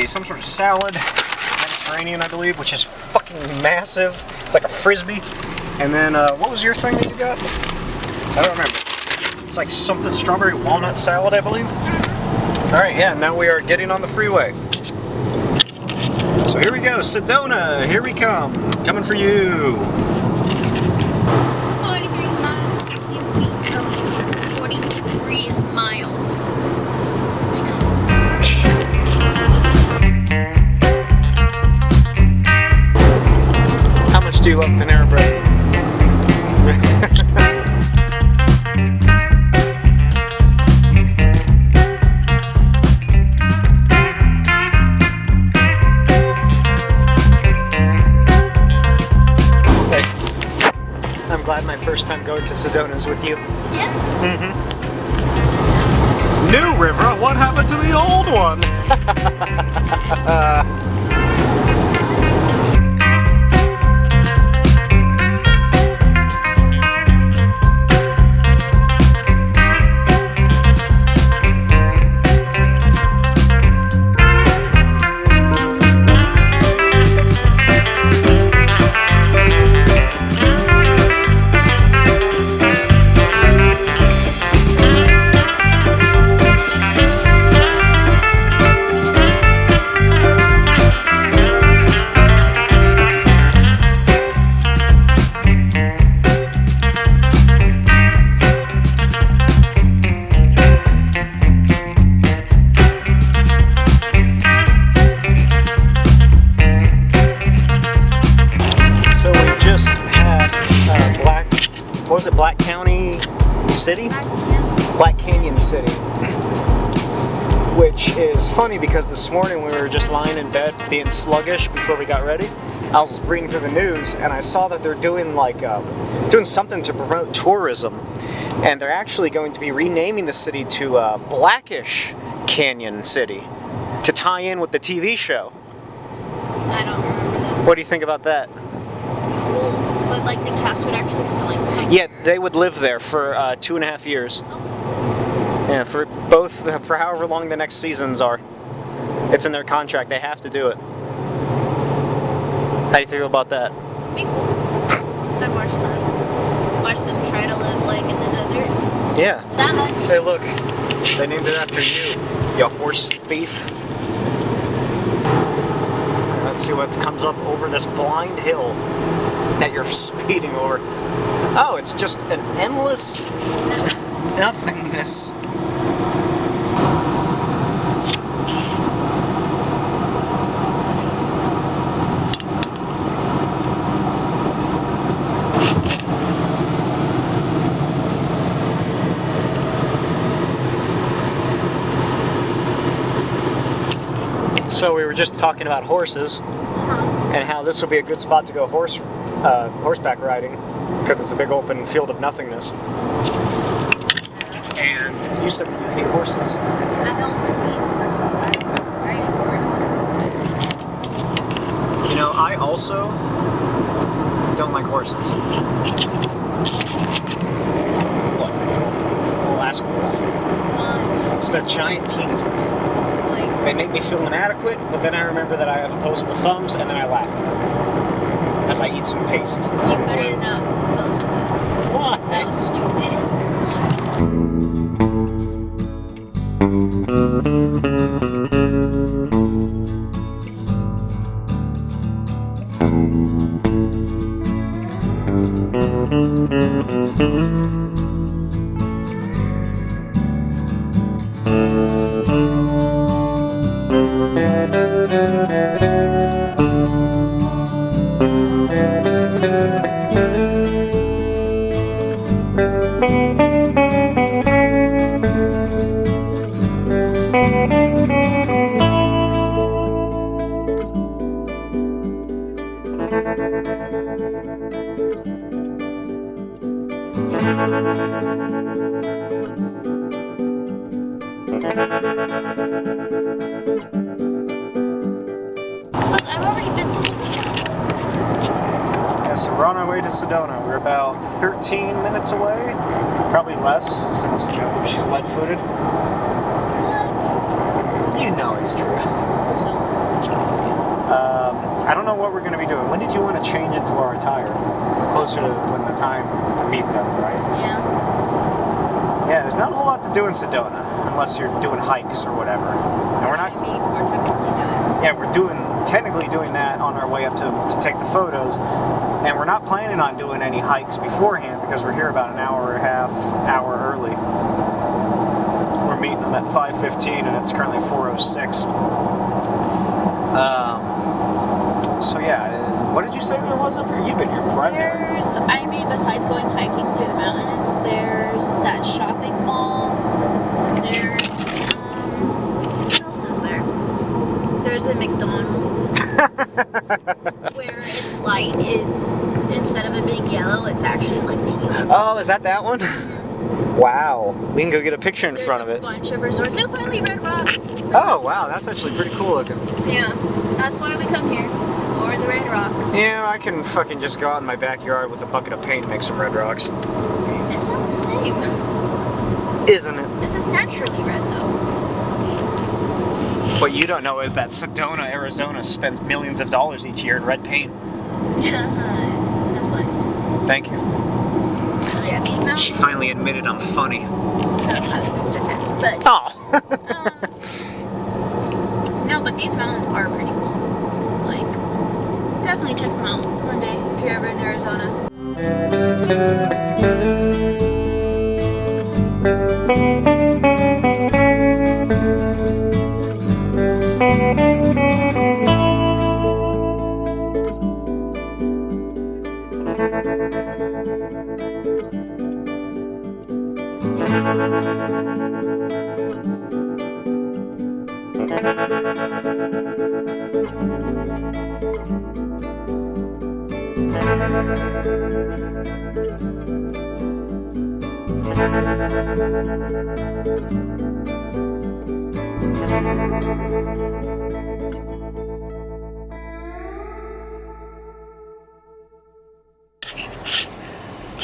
Some sort of salad, Mediterranean, I believe, which is fucking massive. It's like a Frisbee. And then, what was your thing that you got? I don't remember. It's like something strawberry walnut salad, I believe. Alright, yeah, now we are getting on the freeway. So here we go, Sedona, here we come. Coming for you. 43 miles. 43 miles. How much do you love Panera Bread? I'm glad my first time going to Sedona is with you. Yeah. Mm-hmm. New river? What happened to the old one? Black County City? Black Canyon City. Which is funny because this morning we were just lying in bed being sluggish before we got ready. I was reading through the news and I saw that they're doing doing something to promote tourism, and they're actually going to be renaming the city to Blackish Canyon City to tie in with the TV show. I don't remember this. What do you think about that? Cool, but like the cast would actually have to Yeah, they would live there for 2.5 years. Oh. Yeah, for however long the next seasons are. It's in their contract, they have to do it. How do you feel about that? Be cool. I'd watch them. Watch them try to live like in the desert. Yeah. That much. Hey look, they named it after you horse thief. Let's see what comes up over this blind hill that you're speeding over. Oh, it's just an endless nothingness. So we were just talking about horses and how this will be a good spot to go horseback riding because it's a big open field of nothingness. And you said that you hate horses. I don't hate horses. I love riding horses. You know, I also don't like horses. What? We'll ask you why. It's their giant penises. They make me feel inadequate, but then I remember that I have opposable thumbs, and then I laugh at them as I eat some paste. You better not post this. Why? That was stupid. Plus, I've already been to Sedona. Yeah, so we're on our way to Sedona. We're about 13 minutes away, probably less, since she's lead-footed. What? You know it's true. So, I don't know what we're going to be doing. When did you want to change into our attire? Closer to when the time to meet them, right? yeah. Yeah, there's not a whole lot to do in Sedona, unless you're doing hikes or whatever. And we're not. I mean, we're technically doing. Yeah, we're technically doing that on our way up to take the photos, and we're not planning on doing any hikes beforehand because we're here about an hour and a half, hour early. We're meeting them at 5:15, and it's currently 4:06. So yeah, what did you say there was up here? You've been here before. I've never. I mean, besides going hiking through the mountains, there's that shopping mall. There's, what else is there? There's a McDonald's where its light is, instead of it being yellow, it's actually like teal. Oh, is that one? Wow, we can go get a picture in front of There's it. a bunch of resorts. Oh, finally, Red Rocks. Oh, wow, that's actually pretty cool looking. Yeah, that's why we come here, for the Red Rock. Yeah, I can fucking just go out in my backyard with a bucket of paint and make some red rocks. It's not the same. Isn't it? This is naturally red, though. What you don't know is that Sedona, Arizona spends millions of dollars each year in red paint. That's funny. Thank you. Yeah, these mountains. She finally admitted I'm funny. I was being sarcastic, but Oh! no, but these mountains are pretty cool. Like, definitely check them out one day if you're ever in Arizona.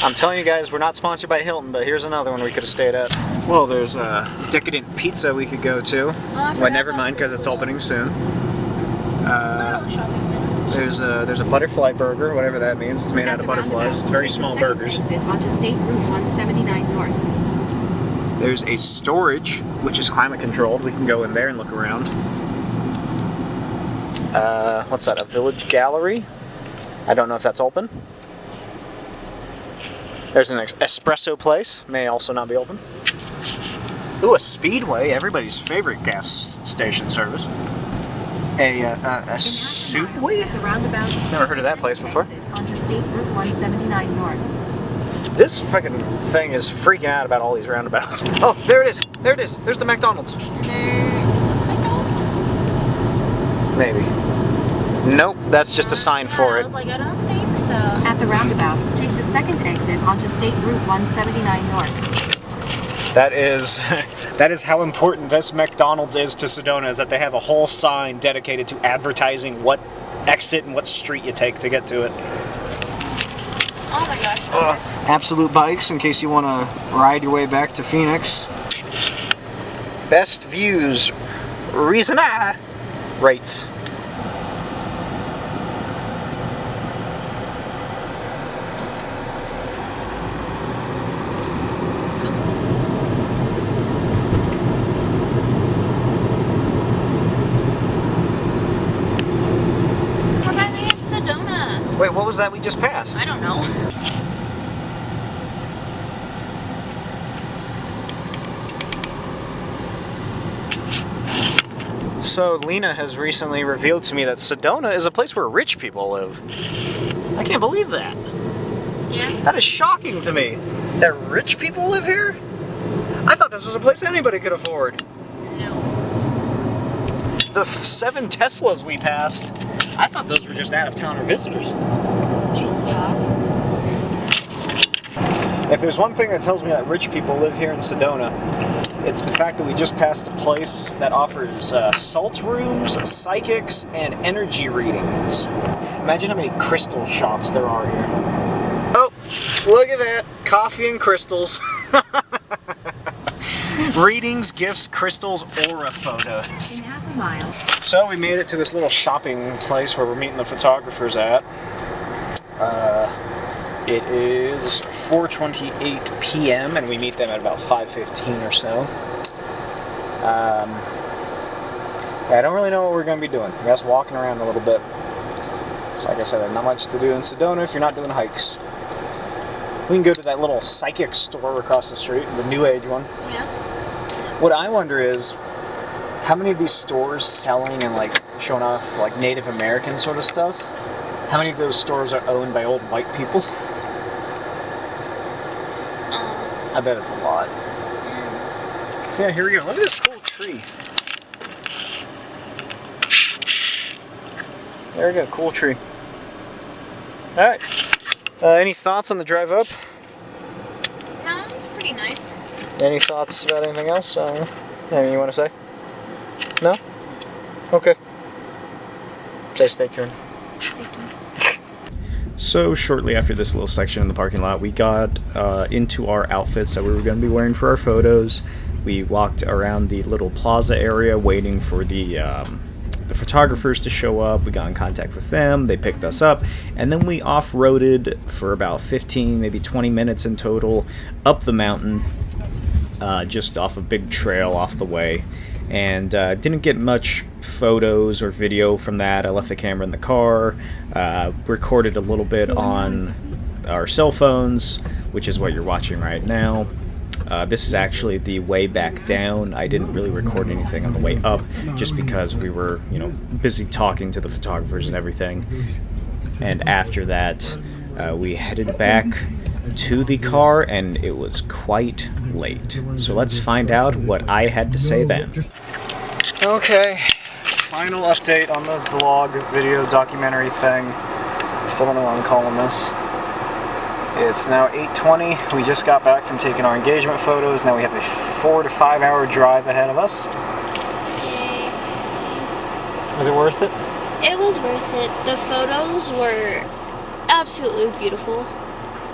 I'm telling you guys, we're not sponsored by Hilton, but here's another one we could have stayed at. Well, there's a Decadent Pizza we could go to. Well, never mind, because it's opening soon. There's a butterfly burger, whatever that means. It's made out of butterflies. It's very small burgers. Exit onto State Route 179 North. There's a storage, which is climate controlled. We can go in there and look around. What's that? A village gallery? I don't know if that's open. There's an espresso place. May also not be open. Ooh, a Speedway. Everybody's favorite gas station service. A Soupway? The roundabout. Never heard of that place before. Exit onto State Route 179 North. This fucking thing is freaking out about all these roundabouts. Oh, there it is. There it is. There's the McDonald's. There is a McDonald's. Maybe. Nope, that's just a sign for I it. was like, I don't think so. At the roundabout, take the second exit onto State Route 179 North. That is that is how important this McDonald's is to Sedona, is that they have a whole sign dedicated to advertising what exit and what street you take to get to it. Oh my gosh. Absolute Bikes, in case you want to ride your way back to Phoenix. Best views, reason rates. We're finally in Sedona. Wait, what was that we just passed? I don't know. So Lena has recently revealed to me that Sedona is a place where rich people live. I can't believe that. Yeah. That is shocking to me. That rich people live here? I thought this was a place anybody could afford. No. The 7 Teslas we passed, I thought those were just out-of-towner visitors. Did you stop? If there's one thing that tells me that rich people live here in Sedona, it's the fact that we just passed a place that offers salt rooms, psychics, and energy readings. Imagine how many crystal shops there are here. Oh, look at that. Coffee and crystals. Readings, gifts, crystals, aura photos. In half a mile. So we made it to this little shopping place where we're meeting the photographers at. It is 4:28 p.m. and we meet them at about 5:15 or so. Yeah, I don't really know what we're going to be doing. We're just walking around a little bit. So like I said, there's not much to do in Sedona if you're not doing hikes. We can go to that little psychic store across the street, the New Age one. Yeah. What I wonder is, how many of these stores selling and like showing off like Native American sort of stuff, how many of those stores are owned by old white people? I bet it's a lot. So yeah, here we go. Look at this cool tree. There we go, cool tree. Alright. Any thoughts on the drive up? No, it's pretty nice. Any thoughts about anything else? Anything you want to say? No? Okay. Okay, stay tuned. So shortly after this little section in the parking lot, we got into our outfits that we were going to be wearing for our photos. We walked around the little plaza area waiting for the photographers to show up. We got in contact with them, they picked us up, and then we off-roaded for about 15, maybe 20 minutes in total, up the mountain, just off a big trail off the way. And didn't get much photos or video from that. I left the camera in the car, recorded a little bit on our cell phones, which is what you're watching right now. This is actually the way back down. I didn't really record anything on the way up, just because we were, busy talking to the photographers and everything. And after that, we headed back to the car, and it was quite late. So let's find out what I had to say then. Okay, final update on the vlog, video, documentary thing. Still don't know what I'm calling this. It's now 8:20. We just got back from taking our engagement photos. Now we have a 4 to 5 hour drive ahead of us. Yay. Was it worth it? It was worth it. The photos were absolutely beautiful.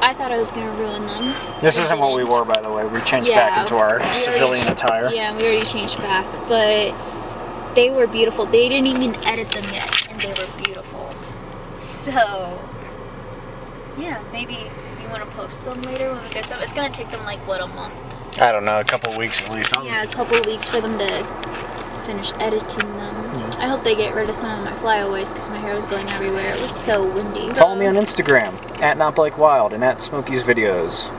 I thought I was going to ruin them. This isn't what we wore, by the way. We changed back into our civilian attire. Yeah, we already changed back, but they were beautiful. They didn't even edit them yet, and they were beautiful. So, yeah, maybe you want to post them later when we get them. It's going to take them like, what, a month? I don't know, a couple of weeks at least. Yeah, a couple of weeks for them to finish editing them. Yeah. I hope they get rid of some of my flyaways because my hair was going everywhere. It was so windy. Follow me on Instagram, @NotBlakeWild, and @Smokey's Videos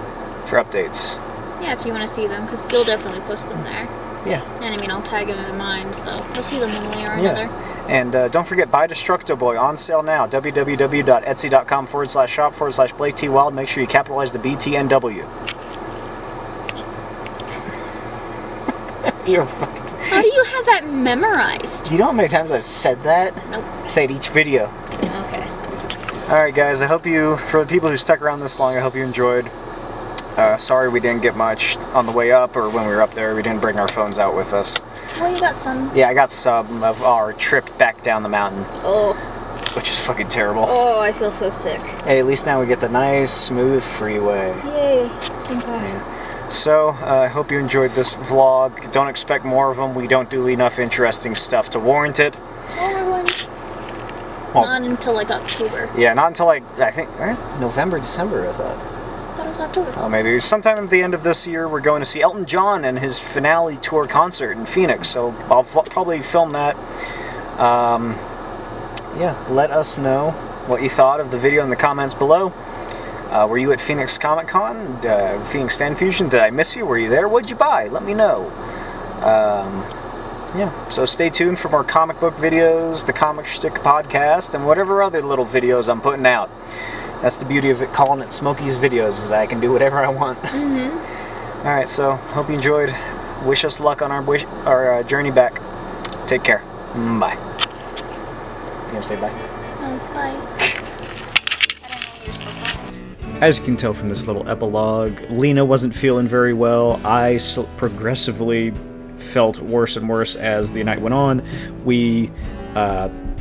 for updates. Yeah, if you want to see them, because you'll definitely post them there. Yeah. And I mean, I'll tag them in mine, so you'll see them one way or another. And don't forget, buy Destructo Boy on sale now. www.etsy.com/shop/BlakeTWild. Make sure you capitalize the BTNW. You're fucking... How do you have that memorized? Do you know how many times I've said that? Nope. I say it each video. Okay. Alright guys, I hope you, for the people who stuck around this long, I hope you enjoyed. Sorry we didn't get much on the way up or when we were up there. We didn't bring our phones out with us. Well, you got some. Yeah, I got some of our trip back down the mountain. Oh. Which is fucking terrible. Oh, I feel so sick. Hey, at least now we get the nice, smooth freeway. Yay. Thank God. Yeah. So, I hope you enjoyed this vlog. Don't expect more of them. We don't do enough interesting stuff to warrant it. More one. Well, Not until like October. yeah, not until like, I think, November, December, I thought. I thought it was October. Oh, maybe sometime at the end of this year, we're going to see Elton John and his finale tour concert in Phoenix. So I'll probably film that. Yeah, let us know what you thought of the video in the comments below. Were you at Phoenix Comic Con? Phoenix FanFusion? Did I miss you? Were you there? What'd you buy? Let me know. Yeah, so stay tuned for more comic book videos, the Comic Shtick podcast, and whatever other little videos I'm putting out. That's the beauty of it, calling it Smokey's videos, is I can do whatever I want. Mm-hmm. Alright, so hope you enjoyed. Wish us luck on our journey back. Take care. Bye. You gonna say bye? Oh, bye. I don't know, you're still fine. As you can tell from this little epilogue, Lena wasn't feeling very well. I progressively felt worse and worse as the night went on. We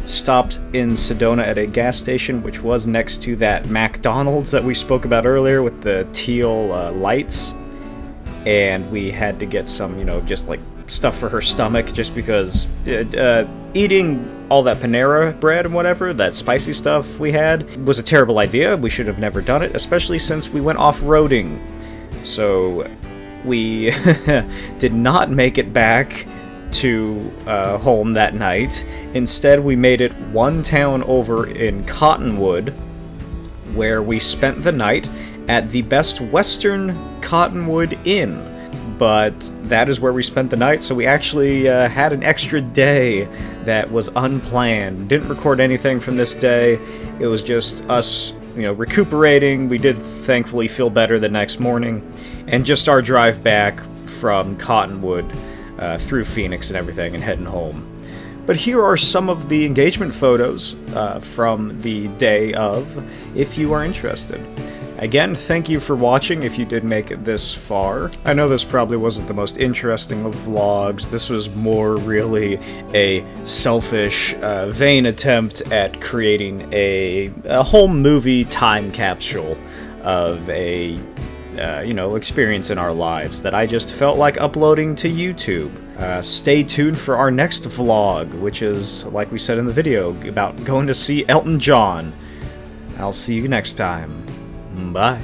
stopped in Sedona at a gas station, which was next to that McDonald's that we spoke about earlier with the teal lights. And we had to get some, you know, just like stuff for her stomach, just because eating all that Panera bread and whatever, that spicy stuff we had, was a terrible idea. We should have never done it, especially since we went off-roading. So we did not make it back to home that night. Instead, we made it one town over in Cottonwood, where we spent the night at the Best Western Cottonwood Inn. But that is where we spent the night, so we actually had an extra day that was unplanned. Didn't record anything from this day. It was just us, you know, recuperating. We did thankfully feel better the next morning, and just our drive back from Cottonwood through Phoenix and everything and heading home. But here are some of the engagement photos from the day of, if you are interested. Again, thank you for watching if you did make it this far. I know this probably wasn't the most interesting of vlogs. This was more really a selfish, vain attempt at creating a whole movie time capsule of a you know, experience in our lives that I just felt like uploading to YouTube. Stay tuned for our next vlog, which is, like we said in the video, about going to see Elton John. I'll see you next time. Bye.